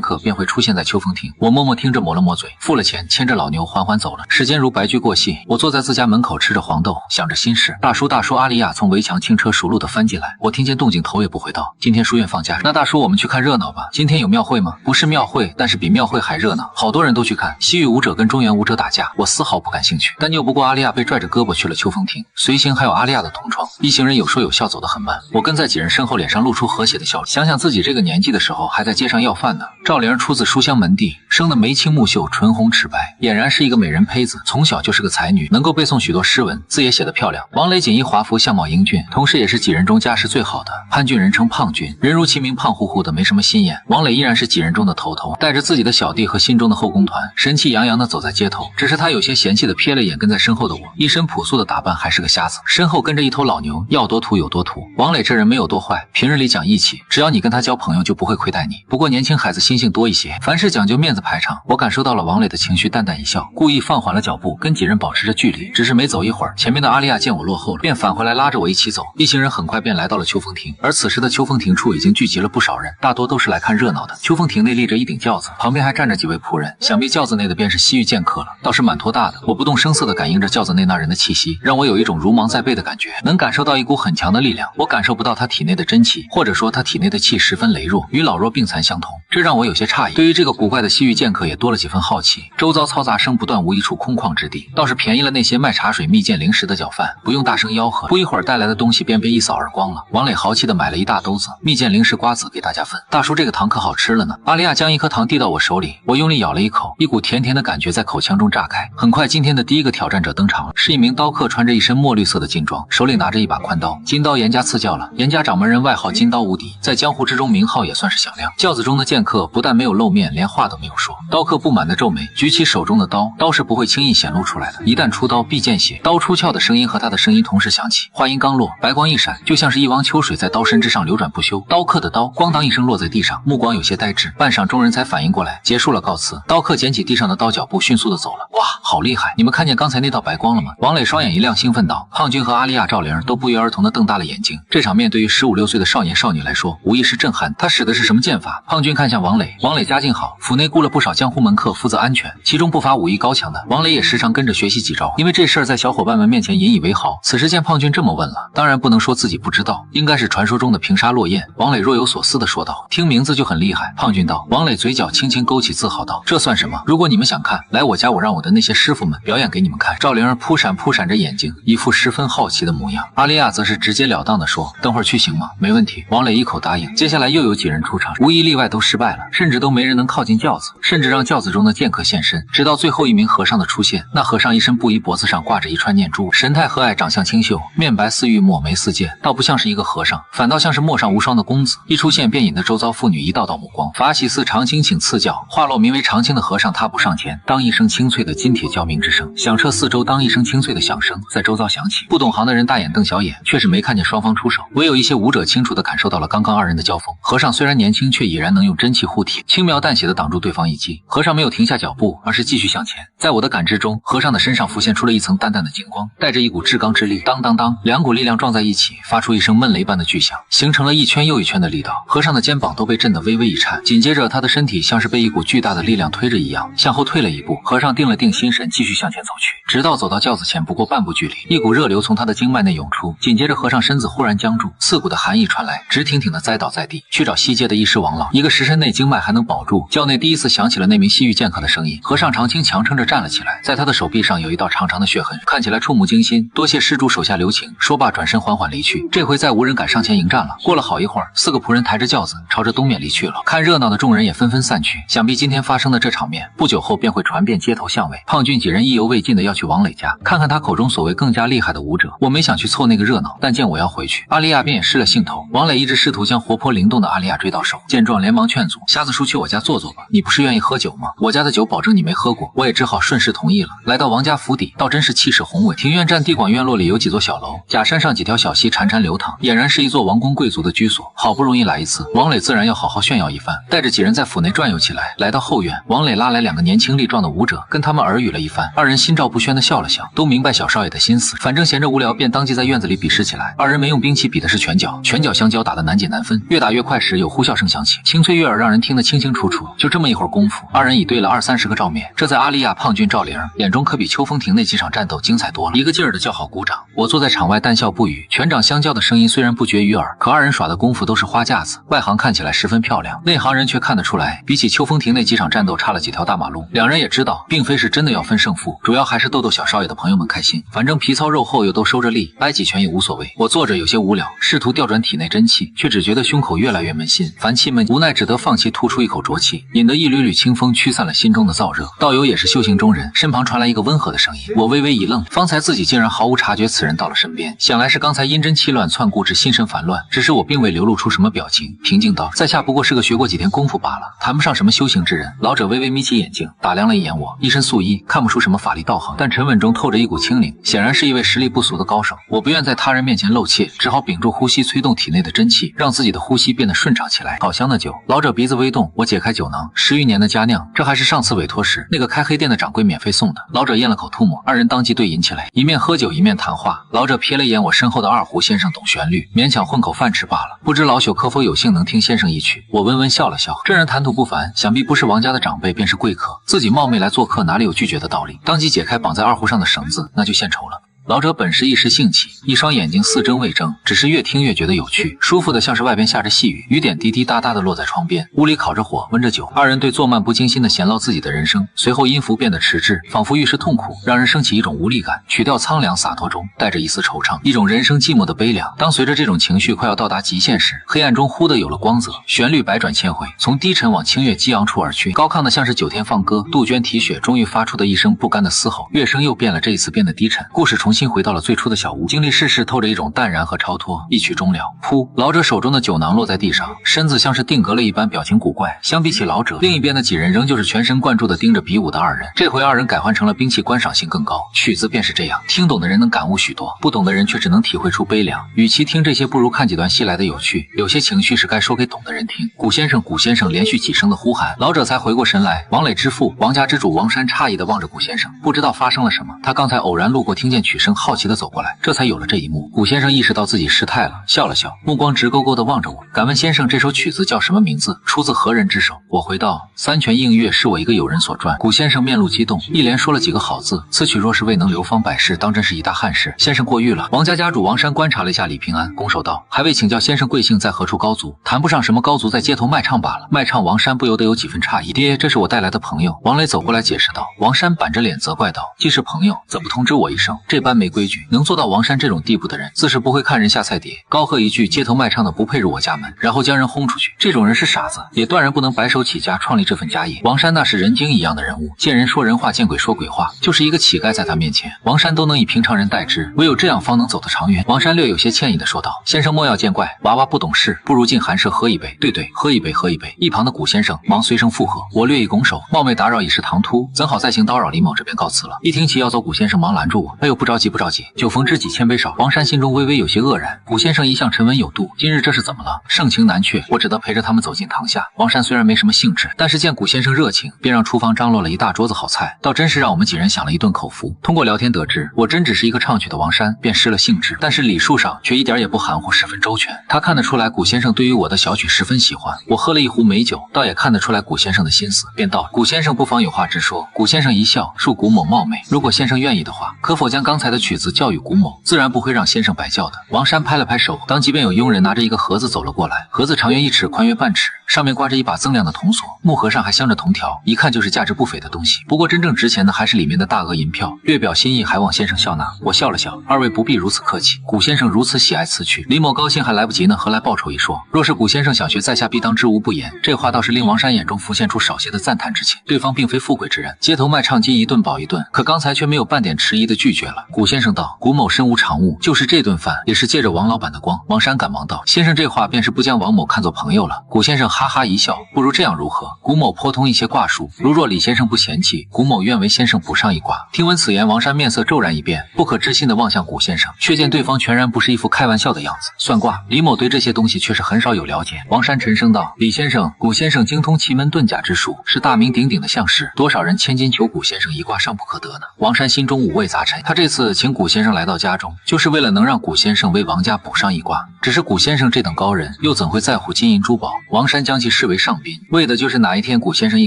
客便会出现在秋风亭。我默默听着，抹了抹嘴，付了钱，牵着老牛缓缓走了。时间如白驹过隙，我坐在自家门口吃着黄豆，想着心事。大叔，阿丽亚从围墙轻车熟路地翻进来，我听见动静，头也不回道，今天书院放假，那大叔我们去看热闹吧。今天有庙会吗？不是庙会，但是比庙会还热闹，好多人都去看。西域武者跟中原武者打架，我丝毫不感兴趣。但拗不过阿丽亚被拽着胳膊去了秋风亭，随行还有阿丽亚的同窗，一行人有说有笑走得很慢。我跟在几人身后，脸上露出和谐的笑容。想想自己这个年纪的时候还在街上要饭呢。赵灵出自书香门第，生得眉清目秀，唇红齿白，俨然是一个美人胚子，从小就是个才女，能够背诵许多诗文，字也写得漂亮。王磊锦衣华服，相貌英俊，同时也是几人中家世最好的。潘俊人称胖俊，人如其名，胖乎乎的，没什么心眼。王磊依然是几人中的头，带着自己的小弟和心中的后宫团，神气洋洋地走在街头。只是他有些嫌弃地瞥了一眼跟在身后的我，一身朴素的打扮，还是个瞎子，身后跟着一头老牛，要多土有多土。王磊这人没有多坏，平日里讲义气，只要你跟他交朋友就不会亏待你。不过年轻孩子心性多一些，凡事讲究面子排场。我感受到了王磊的情绪，淡淡一笑，故意放缓了脚步，跟几人保持着距离。只是没走一会儿，前面的阿丽亚见我落后了，便返回来拉着我一起走。一行人很快便来到了秋风亭，而此时的秋风亭处已经聚集了不少人，大多都是来看热闹的。秋风亭内立着一顶轿子，旁边还站着几位仆人，想必轿子内的便是西域剑客了，倒是蛮托大的。我不动声色地感应着轿子内那人的气息，让我有一种如芒在背的感觉，能感受到一股很强的力量。我感受不到他体内的真气，或者说他体内的气十分羸弱，与老弱病残相同，这让我有些诧异。对于这个古怪的西域剑客也多了几分好奇。周遭嘈杂声不断，无一处空旷之地，倒是便宜了那些卖茶水、蜜饯零食的搅贩，不用大声吆喝，不一会儿带来的东西便被一扫而光了。王磊豪气地买了一大兜子蜜饯零食瓜子给大家分。大叔，这个糖可好吃了呢。阿丽亚将一颗糖递到我手里，我用力咬了一口，一股甜甜的感觉在口腔中炸开。很快，今天的第一个挑战者登场了，是一名刀客，穿着一身墨绿色的劲装，手里拿着一把宽刀。金刀严家赐教了，严家掌门人外号金刀无敌，在江湖之中名号也算是响亮。轿子中的剑客不但没有露面，连话都没有说。刀客不满地皱眉，举起手中的刀，刀是不会轻易显露出来的，一旦出刀必见血。刀出鞘的声音和他的声音同时响起，话音刚落，白光一闪，就像是一汪秋水在刀身之上流转不休。刀客的刀咣当一声落在地上，目光有些呆滞，半晌众人才反应过来，结束了告辞。刀客捡起地上的刀，脚步迅速地走了。哇，好厉害！你们看见刚才那道白光了吗？王磊双眼一亮，兴奋道。胖君和阿丽亚、赵灵都不约而同地瞪大了眼睛。这场面对于15、16岁的少年少女来说，无疑是震撼。他使的是什么剑法？胖君看向王磊，王磊家境好，府内雇了不少江湖门客负责安全，其中不乏武艺高强的。王磊也时常跟着学习几招，因为这事儿在小伙伴们面前引以为豪。此时见胖君这么问了，当然不能说自己不知道，应该是传说中的平沙落雁。王磊若有所思地说道，听名字就很厉害。胖君道。王磊嘴角轻轻勾起，自豪道，这算什么？如果你们想看，来我家，我让我的那些师傅们表演给你们看。赵灵儿扑闪着眼睛，一副十分好奇的模样。阿丽亚则是直截了当地说，等会儿去行吗？没问题。王磊一口答应。接下来又有几人出场，无一例外都失败了，甚至都没人能靠近轿子，甚至让轿子中的剑客现身。直到最后一名和尚的出现，那和尚一身布衣，脖子上挂着一串念珠，神态和蔼，长相清秀，面白似玉，墨眉似剑，倒不像是一个和尚，反倒像是陌上无双的公子。一出现便引得周遭妇女一道道目光。法喜寺长青请赐教，话落名为长青的和尚踏步上前，当一声清脆的金铁交鸣之声响彻四周，当一声清脆的响声在周遭响起。不懂行的人大眼瞪小眼，却是没看见双方出手，唯有一些武者清楚地感受到了刚刚二人的交锋。和尚虽然年轻，却已然能用真气护体，轻描淡写地挡住对方一击。和尚没有停下脚步，而是继续向前。在我的感知中，和尚的身上浮现出了一层淡淡的金光，带着一股至刚之力。当当当，两股力量撞在一起，发出一声闷雷般的巨响，形成了一圈又一圈的力道。和尚的肩膀都被震得微微一颤，紧接着他的身体像是被一股巨大的力量推着一样，向后退了一步。和尚定了定心神，继续向前走去，直到走到轿子前不过半步距离，一股热流从他的经脉内涌出，紧接着和尚身子忽然僵住，刺骨的寒意传来，直挺挺地栽倒在地，去找西街的医师王老。一个时辰内经脉还能保住，轿内第一次响起了那名西域剑客的声音。和尚长青强撑着站了起来，在他的手臂上有一道长长的血痕，看起来触目惊心。多谢施主手下留情。说罢转身缓缓离去。这回再无人敢上前迎战了。过了好一会儿，4个仆人抬着轿子朝着东面离去了。看热闹的众人也纷纷散去，想必今天发生的这场面不久后便会传遍街头巷尾。胖俊几人意犹未尽的要去王磊家看看他口中所谓更加厉害的武者。我没想去凑那个热闹，但见我要回去，阿丽亚便也失了兴头。王磊一直试图将活泼灵动的阿丽亚追到手，见状连忙劝阻：瞎子叔去我家坐坐吧，你不是愿意喝酒吗？我家的酒保证你没喝过。我也只好顺势同意了。来到王家府邸，倒真是气势宏伟。庭院占地广，院落里有几座小楼，假山上几条小溪潺潺流淌，俨然是一座王公贵族的居所。好不容易来一次，王磊自然要好好炫耀一番，带着几人在府内转悠起来。来到后院，王磊拉来2个年轻力壮的武者，跟他们耳语了一番。2人心照不宣的笑了笑，都明白小少爷的心思，反正闲着无聊，便当即在院子里比试起来。2人没用兵器，比的是拳脚，拳脚相交，打得难解难分。越打越快时，有呼啸声响起，清脆悦耳，让人听得清清楚楚。就这么一会儿功夫，2人已对了20-30个照面。这在阿丽亚、胖俊、赵灵眼中可比秋风亭那几场战斗精彩多了，一个劲儿的叫好鼓掌。我坐在场外淡笑不语，拳掌相交的声音虽然不绝于耳，可2人耍的功夫都是花架子，外行看起来十分漂亮，内行人却看得出来，比起秋风亭那几场战斗差了几条大马路。2人也知道，并非是真的要分胜负，主要还是逗逗小少爷的朋友们开心。反正皮糙肉厚又都收着力，挨几拳也无所谓。我坐着有些无聊，试图调转体内真气，却只觉得胸口越来越闷心，烦气闷，无奈只得放弃，吐出一口浊气，引得一缕缕清风驱散了心中的燥热。道友也是修行中人，身旁传来一个温和的声音，我微微一愣，方才自己竟然毫无察觉此人到了身边，想来是刚才阴真气乱窜故至，心神烦乱，只是我并未流露出什么表情，平静道：在下不过是个学过几天功夫罢了，谈不上什么修行之人。老者微微眯起眼睛，打量了一眼我，一身素衣，看不出什么法力道行，但沉稳中透着一股清灵，显然是一位实力不俗的高手。我不愿在他人面前露怯，只好屏住呼吸，催动体内的真气，让自己的呼吸变得顺畅起来。好香的酒！老者鼻子微动，我解开酒囊，10余年的佳酿，这还是上次委托时那个开黑店的掌柜免费送的。老者咽了口吐沫，2人当即对饮起来，一面喝酒一面谈话。老者瞥了一眼我身后的2胡先生懂旋律，勉强混口饭吃罢了。不知老朽可否有幸能听先生一曲？我温温笑了笑，这人谈吐不凡，想必不是王家的长辈便是贵客，自己冒昧来做客，哪里有拒绝的道理？当即解开绑在2胡上的绳子，那就献丑了。老者本是一时兴起，一双眼睛似睁未睁，只是越听越觉得有趣，舒服的像是外边下着细雨，雨点滴滴答答的落在窗边。屋里烤着火，温着酒，2人对坐漫不经心的闲唠自己的人生。随后音符变得迟滞，仿佛预示痛苦，让人升起一种无力感。曲调苍凉洒脱中带着一丝惆怅，一种人生寂寞的悲凉。当随着这种情绪快要到达极限时，黑暗中忽地有了光泽，旋律百转千回，从低沉往清越激昂处而去，高亢的像是9天放歌，杜鹃啼血终于发出的一声不甘的嘶吼。乐声又变了，这一次变得低沉。故事重新回到了最初的小屋，经历世事，透着一种淡然和超脱。一曲终了，噗！老者手中的酒囊落在地上，身子像是定格了一般，表情古怪。相比起老者，另一边的几人仍旧是全神贯注地盯着比武的2人。这回2人改换成了兵器观赏性更高，曲子便是这样，听懂的人能感悟许多，不懂的人却只能体会出悲凉。与其听这些，不如看几段戏来的有趣。有些情绪是该说给懂的人听。古先生，古先生，连续几声的呼喊，老者才回过神来。王磊之父，王家之主王山诧异地望着古先生，不知道发生了什么。他刚才偶然路过，听见曲声，好奇地走过来，这才有了这一幕。古先生意识到自己失态了，笑了笑，目光直勾勾地望着我。敢问先生，这首曲子叫什么名字？出自何人之手？我回道：三泉映月是我一个友人所撰。古先生面露激动，一连说了几个好字。此曲若是未能流芳百世，当真是一大憾事。先生过誉了。王家家主王山观察了一下李平安，拱手道：还未请教先生贵姓，在何处高足？谈不上什么高足，在街头卖唱罢了。卖唱王山不由得有几分诧异。爹，这是我带来的朋友。王磊走过来解释道。王山板着脸责怪道：既是朋友，怎不通知我一声？这般没规矩，能做到王山这种地步的人，自是不会看人下菜碟。高喝一句街头卖唱的不配入我家门，然后将人轰出去。这种人是傻子，也断然不能白手起家创立这份家业。王山那是人精一样的人物，见人说人话，见鬼说鬼话，就是一个乞丐在他面前，王山都能以平常人待之，唯有这样方能走得长远。王山略有些歉意地说道：先生莫要见怪，娃娃不懂事，不如进寒舍喝一杯。对，喝一杯，喝一杯。一旁的古先生忙随声附和。我略一拱手，冒昧打扰已是唐突，怎好再行叨扰？李某这边告辞了。一听起要走，古先生忙拦住我：哎呦，不着急不着急，酒逢知己千杯少。王山心中微微有些愕然，古先生一向沉稳有度，今日这是怎么了？盛情难却，我只得陪着他们走进堂下。王山虽然没什么兴致，但是见古先生热情，便让厨房张罗了一大桌子好菜，倒真是让我们几人享了一顿口福。通过聊天得知，我真只是一个唱曲的王山，便失了兴致，但是礼数上却一点也不含糊，十分周全。他看得出来古先生对于我的小曲十分喜欢。我喝了一壶美酒，倒也看得出来古先生的心思，便道：古先生不妨有话直说。古先生一笑，恕古某冒昧，如果先生愿意的话，可否将刚才才的曲子教育古某，自然不会让先生白叫的。王山拍了拍手，当即便有佣人拿着一个盒子走了过来，盒子长约1尺，宽约半尺，上面挂着一把锃亮的铜锁，木盒上还镶着铜条，一看就是价值不菲的东西。不过真正值钱的还是里面的大额银票，略表心意，还望先生笑纳。我笑了笑，二位不必如此客气。古先生如此喜爱此曲，李某高兴还来不及呢，何来报酬一说？若是古先生想学，在下必当知无不言。这话倒是令王山眼中浮现出少些的赞叹之情。对方并非富贵之人，街头卖唱鸡一顿饱一顿，可刚才却没有半点迟疑的拒绝了。古先生道：“古某身无长物，就是这顿饭也是借着王老板的光。”王山赶忙道：“先生这话便是不将王某看作朋友了。”古先生哈哈一笑：“不如这样如何？古某颇通一些卦术，如若李先生不嫌弃，古某愿为先生补上一卦。”听闻此言，王山面色骤然一变，不可置信地望向古先生，却见对方全然不是一副开玩笑的样子。算卦，李某对这些东西却是很少有了解。王山沉声道：“李先生，古先生精通奇门遁甲之术，是大名鼎鼎的相士，多少人千金求古先生一卦尚不可得呢。”王山心中五味杂陈，他这次请古先生来到家中，就是为了能让古先生为王家补上一卦。只是古先生这等高人，又怎会在乎金银珠宝？王山将其视为上宾，为的就是哪一天古先生一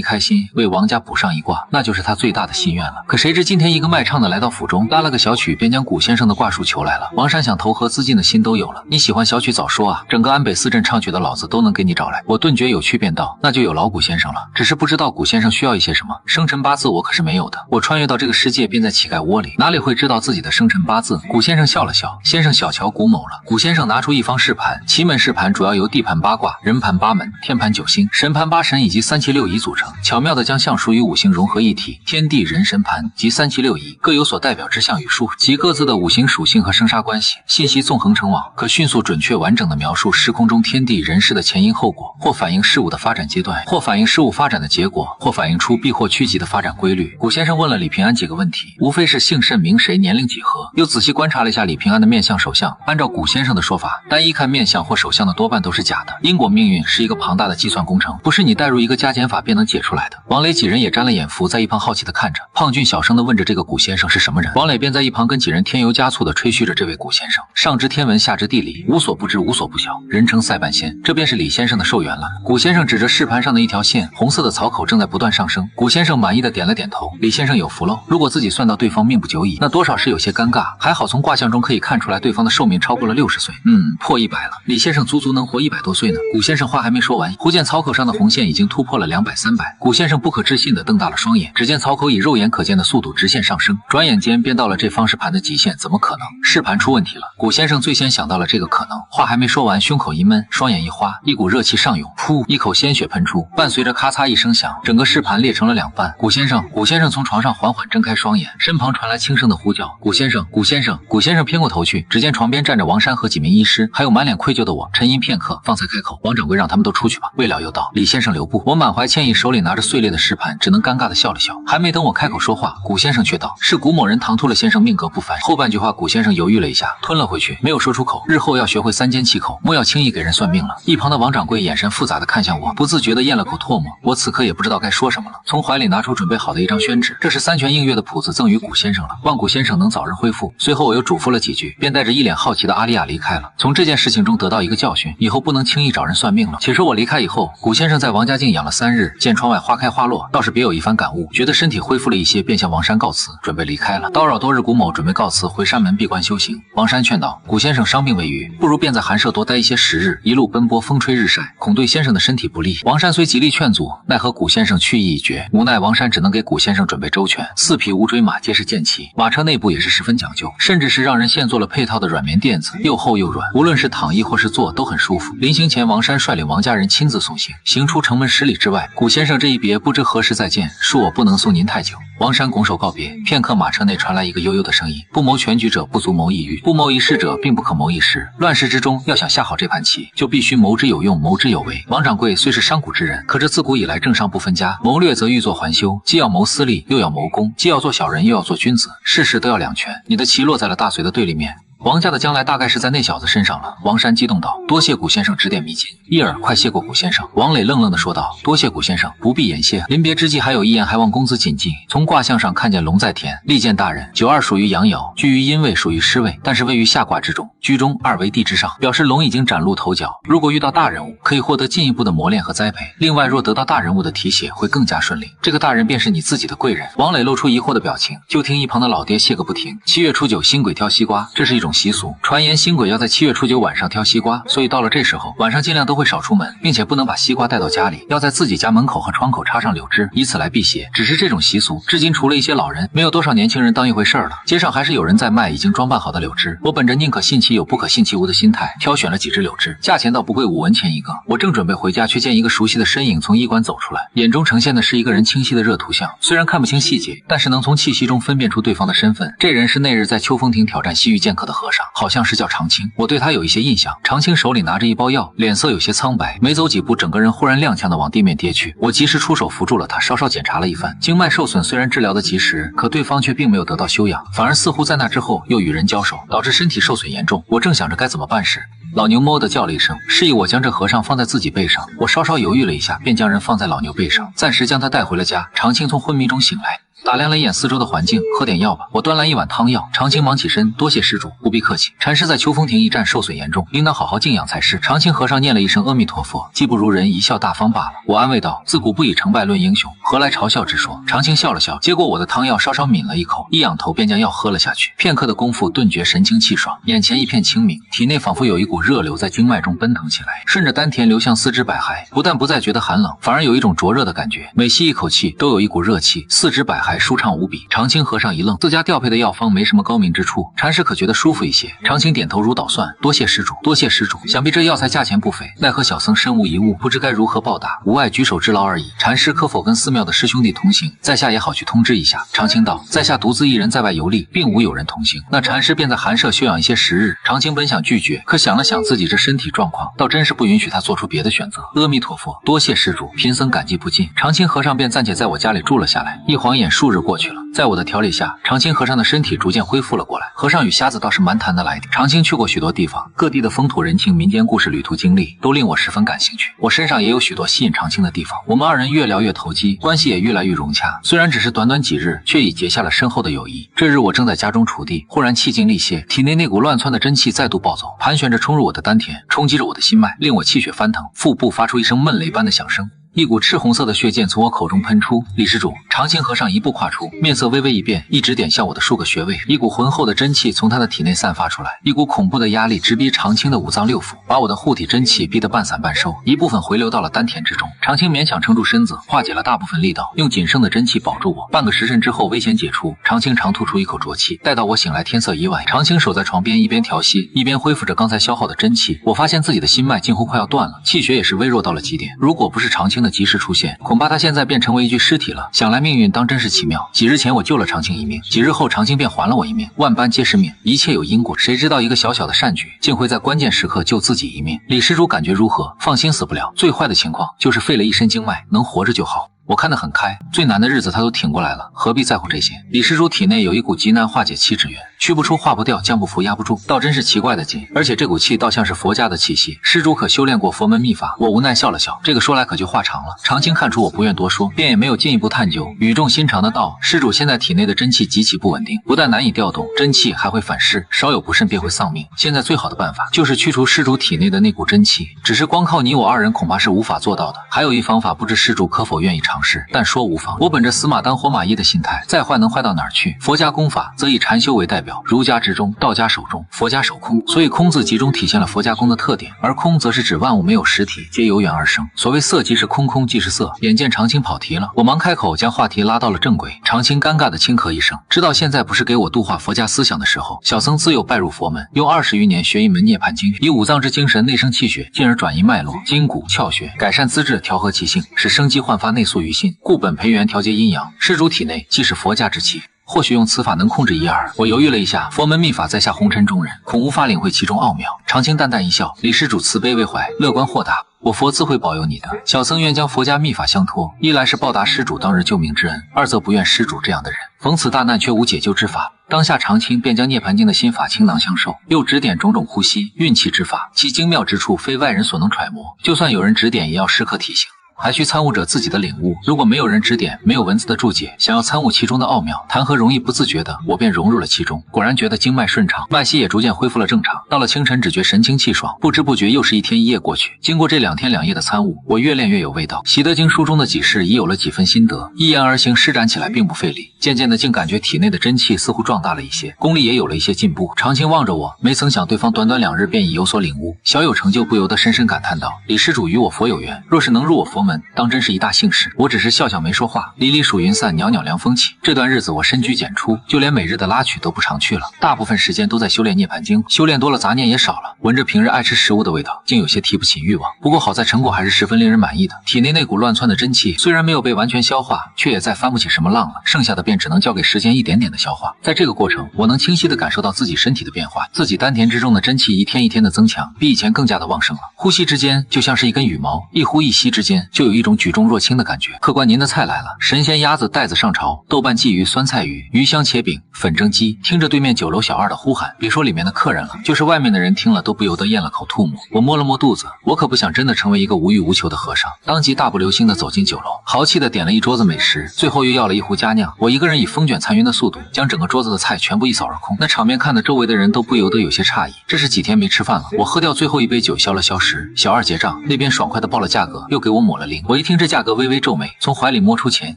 开心，为王家补上一卦，那就是他最大的心愿了。可谁知今天一个卖唱的来到府中，拉了个小曲，便将古先生的卦术求来了。王山想投河自尽的心都有了。你喜欢小曲早说啊，整个安北4镇唱曲的老子都能给你找来。我顿觉有趣便道，那就有劳古先生了。只是不知道古先生需要一些什么，生辰八字我可是没有的。我穿越到这个世界便在乞丐窝里，哪里会知道自己的生辰八字？古先生笑了笑，先生小瞧古某了。古先生拿出一方试盘，奇门试盘主要由地盘8卦、人盘8门、天盘9星、神盘8神以及3七6仪组成，巧妙地将象数与五行融合一体。天地人神盘及3七6仪各有所代表之象与数及各自的五行属性和生杀关系，信息纵横成网，可迅速准确完整地描述时空中天地人事的前因后果，或反映事物的发展阶段，或反映事物发展的结果，或反映出必或趋吉的发展规律。古先生问了李平安几个问题，无非是姓甚名谁、年龄几何，又仔细观察了一下李平安的面相手相。按照古先生的说法，单一看面相或手相的多半都是假的，因果命运是一个庞大的计算工程，不是你带入一个加减法便能解出来的。王磊几人也沾了眼福，在一旁好奇地看着。胖俊小声地问着这个古先生是什么人，王磊便在一旁跟几人添油加醋地吹嘘着这位古先生，上知天文下知地理，无所不知无所不晓，人称塞半仙，这便是李先生的寿元了。古先生指着试盘上的一条线，红色的槽口正在不断上升。古先生满意的点了点头，李先生有福喽。如果自己算到对方命不久矣，那多少是有些尴尬。还好从卦象中可以看出来对方的寿命超过了60岁，破100了。李先生足足能活100多岁呢。古先生话还没说完，忽见槽口上的红线已经突破了200、300。古先生不可置信地瞪大了双眼，只见槽口以肉眼可见的速度直线上升，转眼间便到了这方试盘的极限，怎么可能？试盘出问题了。古先生最先想到了这个可能，话还没说完，胸口一闷，双眼一花，一股热气上涌，噗，一口鲜血喷出，伴随着咔嚓一声响，整个试盘裂成了2半。古先生从床上缓缓睁开双眼，身旁传来轻声的呼叫：“古先生，古先生！”古先生偏过头去，只见床边站着王山和几名医师，还有满脸愧疚的我。沉吟片刻，方才开口：“王掌柜，让他们都出去吧。”未了又道：“李先生留步。”我满怀歉意，手里拿着碎裂的试盘，只能尴尬地笑了笑。还没等我开口说话，古先生却道：“是古某人唐突了先生命格不凡。”后半句话古先生犹豫了一下，吞了回去，没有说出口。日后要学会3缄其口，莫要轻易给人算命了。一旁的王掌柜眼神复杂地看向我，不自觉地咽了口唾沫。我此刻也不知道该说什么了，从怀里拿出准备好的一张宣纸，这是3拳映月的谱子，赠予古先生了，望古先生能早日恢复。随后我又嘱咐了几句，便带着一脸好奇的阿丽亚离开了。从这件事情中得到一个教训，以后不能轻易找人算命了。且说我离开以后，古先生在王家境养了3日，见窗外花开花落，倒是别有一番感悟，觉得身体恢复了一些，便向王山告辞，准备离开了。叨扰多日，古某准备告辞回山门闭关修行。王山劝道：“古先生伤病未愈，不如便在寒舍多待一些时日，一路奔波风吹日晒，恐对先生的身体不利。”王山虽极力劝阻，奈何古先生去意已决，无奈王山只能给古先生准备周全，4匹无锥马皆是剑骑，马车内部也是十分讲究，甚至是让人现做了配套的软棉垫子，又厚又软，无论是躺翼或是坐都很舒服。临行前，王山率领王家人亲自送行，行出城门10里之外。古先生这一别，不知何时再见，恕我不能送您太久。王山拱手告别，片刻，马车内传来一个悠悠的声音：“不谋全局者，不足谋一域；不谋一事者，并不可谋一时。乱世之中，要想下好这盘棋，就必须谋之有用，谋之有为。王掌柜虽是商贾之人，可这自古以来政商不分家，谋略则欲做还休，既要谋私利，又要谋公，既要做小人，又要做君子，事事都要两全。你的棋落在了大隋的对立面。”王家的将来大概是在那小子身上了。王山激动道：“多谢古先生指点迷津。”伊尔，快谢过古先生。王磊愣愣地说道：“多谢古先生，不必言谢。”临别之际，还有一言还望公子谨记。从卦象上看见龙在田，利见大人。92属于阳爻，居于阴位，属于湿位，但是位于下卦之中，居中2为地之上，表示龙已经崭露头角。如果遇到大人物，可以获得进一步的磨练和栽培。另外，若得到大人物的提携，会更加顺利。这个大人便是你自己的贵人。王磊露出疑惑的表情，就听一旁的老爹谢个不停。7月初9，新鬼挑西瓜，这是一种习俗。传言新鬼要在7月初9晚上挑西瓜，所以到了这时候，晚上尽量都会少出门，并且不能把西瓜带到家里，要在自己家门口和窗口插上柳枝，以此来辟邪。只是这种习俗，至今除了一些老人，没有多少年轻人当一回事儿了。街上还是有人在卖已经装扮好的柳枝。我本着宁可信其有不可信其无的心态，挑选了几只柳枝，价钱倒不贵，5文钱一个。我正准备回家，却见一个熟悉的身影从医馆走出来，眼中呈现的是一个人清晰的热图像。虽然看不清细节，但是能从气息中分辨出对方的身份。这人是那日在秋风亭挑战西域剑客的和尚，好像是叫长青。我对他有一些印象。长青手里拿着一包药，脸色有些苍白，没走几步，整个人忽然踉跄的往地面跌去。我及时出手扶住了他，稍稍检查了一番。经脉受损虽然治疗的及时，可对方却并没有得到休养，反而似乎在那之后又与人交手，导致身体受损严重。我正想着该怎么办时，老牛哞地叫了一声，示意我将这和尚放在自己背上。我稍稍犹豫了一下，便将人放在老牛背上，暂时将他带回了家。长青从昏迷中醒来，打量了一眼四周的环境，喝点药吧。我端来一碗汤药，长青忙起身，多谢施主，不必客气。禅师在秋风亭一战受损严重，应当好好静养才是。长青和尚念了一声阿弥陀佛，技不如人，一笑大方罢了。我安慰道：自古不以成败论英雄，何来嘲笑之说？长青笑了笑，接过我的汤药，稍稍抿了一口，一仰头便将药喝了下去。片刻的功夫，顿觉神清气爽，眼前一片清明，体内仿佛有一股热流在经脉中奔腾起来，顺着丹田流向四肢百骸，不但不再觉得寒冷，反而有一种灼热的感觉。每吸一口气，都有一股热气，四肢百骸舒畅无比。长青和尚一愣，自家调配的药方没什么高明之处，禅师可觉得舒服一些。长青点头如捣蒜，多谢施主，多谢施主。想必这药材价钱不菲，奈何小僧身无一物，不知该如何报答，无碍举手之劳而已。禅师可否跟寺庙的师兄弟同行？在下也好去通知一下。长青道：在下独自一人在外游历，并无友人同行。那禅师便在寒舍休养一些时日。长青本想拒绝，可想了想自己这身体状况，倒真是不允许他做出别的选择。阿弥陀佛，多谢施主，贫僧感激不尽。长青和尚便暂且在我家里住了下来。一晃眼数日过去了，在我的调理下，长青和尚的身体逐渐恢复了过来。和尚与瞎子倒是蛮谈得来的。长青去过许多地方，各地的风土人情、民间故事、旅途经历都令我十分感兴趣。我身上也有许多吸引长青的地方。我们二人越聊越投机，关系也越来越融洽。虽然只是短短几日，却已结下了深厚的友谊。这日我正在家中锄地，忽然气尽力竭，体内那股乱窜的真气再度暴走，盘旋着冲入我的丹田，冲击着我的心脉，令我气血翻腾，腹部发出一声闷雷般的响声。一股赤红色的血溅从我口中喷出。李施主，长青和尚一步跨出，面色微微一变，一直点向我的数个穴位。一股浑厚的真气从他的体内散发出来，一股恐怖的压力直逼长青的五脏六腑，把我的护体真气逼得半散半收，一部分回流到了丹田之中。长青勉强撑住身子，化解了大部分力道，用仅剩的真气保住我。半个时辰之后，危险解除，长青长吐出一口浊气。待到我醒来，天色已晚。长青守在床边，一边调息，一边恢复着刚才消耗的真气。我发现自己的心脉近乎快要断了，气血也是微弱到了极点。如果不是长青的及时出现，恐怕他现在便成为一具尸体了。想来命运当真是奇妙，几日前我救了长青一命，几日后长青便还了我一命。万般皆是命，一切有因果，谁知道一个小小的善举竟会在关键时刻救自己一命。李施主感觉如何？放心，死不了，最坏的情况就是废了一身经脉，能活着就好。我看得很开，最难的日子他都挺过来了，何必在乎这些？李施主体内有一股极难化解气之源，驱不出，化不掉，降不服，压不住，倒真是奇怪的劲。而且这股气倒像是佛家的气息，施主可修炼过佛门秘法？我无奈笑了笑，这个说来可就话长了。长青看出我不愿多说，便也没有进一步探究，语重心长的道：施主现在体内的真气极其不稳定，不但难以调动，真气还会反噬，稍有不慎便会丧命。现在最好的办法就是驱除施主体内的那股真气，只是光靠你我二人恐怕是无法做到的。还有一方法，不知施主可否愿意尝试？但说无妨，我本着死马当活马医的心态，再坏能坏到哪儿去？佛家功法则以禅修为代表，儒家执中，道家守中，佛家守空，所以空字集中体现了佛家功的特点，而空则是指万物没有实体，皆由缘而生。所谓色即是空，空即是色。眼见长青跑题了，我忙开口将话题拉到了正轨。长青尴尬的轻咳一声，知道现在不是给我度化佛家思想的时候。小僧自幼拜入佛门，用20余年学一门涅槃经，以五脏之精神内生气血，进而转移脉络，筋骨窍穴，改善资质，调和其性，使生机焕发，内素于心，固本培元，调节阴阳。施主体内既是佛家之气，或许用此法能控制一二。我犹豫了一下，佛门秘法在下红尘中人，恐无法领会其中奥妙。长青淡淡一笑，李施主慈悲为怀，乐观豁达，我佛自会保佑你的。小僧愿将佛家秘法相托，一来是报答施主当日救命之恩，二则不愿施主这样的人逢此大难却无解救之法。当下长清便将涅盘经的心法倾囊相授，又指点种种呼吸、运气之法，其精妙之处非外人所能揣摩，就算有人指点，也要时刻提醒。还需参悟者自己的领悟，如果没有人指点，没有文字的注解，想要参悟其中的奥妙，谈何容易？不自觉的，我便融入了其中，果然觉得经脉顺畅，脉息也逐渐恢复了正常。到了清晨，只觉神清气爽，不知不觉又是一天一夜过去。经过这2天2夜的参悟，我越练越有味道。习得经书中的几事已有了几分心得，一言而行，施展起来并不费力。渐渐的，竟感觉体内的真气似乎壮大了一些，功力也有了一些进步。长清望着我，没曾想对方短短2日便已有所领悟，小有成就，不由得深深感叹道：李施主与我佛有缘，若是能入我佛门，当真是一大幸事。我只是笑笑没说话。离离数云散，袅袅凉风起。这段日子我深居简出，就连每日的拉曲都不常去了，大部分时间都在修炼涅盘经。修炼多了，杂念也少了，闻着平日爱吃食物的味道，竟有些提不起欲望。不过好在成果还是十分令人满意的。体内那股乱窜的真气虽然没有被完全消化，却也再翻不起什么浪了，剩下的便只能交给时间一点点的消化。在这个过程，我能清晰地感受到自己身体的变化，自己丹田之中的真气一天一天的增强，比以前更加的旺盛了。呼吸之间就像是一根羽毛，一呼一吸之间就有一种举重若轻的感觉。客官，您的菜来了，神仙鸭子带子上朝，豆瓣鲫鱼、酸菜鱼、鱼香茄饼、粉蒸鸡。听着对面酒楼小二的呼喊，别说里面的客人了，就是外面的人听了都不由得咽了口吐沫。我摸了摸肚子，我可不想真的成为一个无欲无求的和尚。当即大步流星地走进酒楼，豪气地点了一桌子美食，最后又要了一壶佳酿。我一个人以风卷残云的速度将整个桌子的菜全部一扫而空，那场面看得周围的人都不由得有些诧异。这是几天没吃饭了。我喝掉最后一杯酒消了消食，小二结账，那边爽快地报了价格，又给我抹了零。我一听这价格微微皱眉，从怀里摸出钱，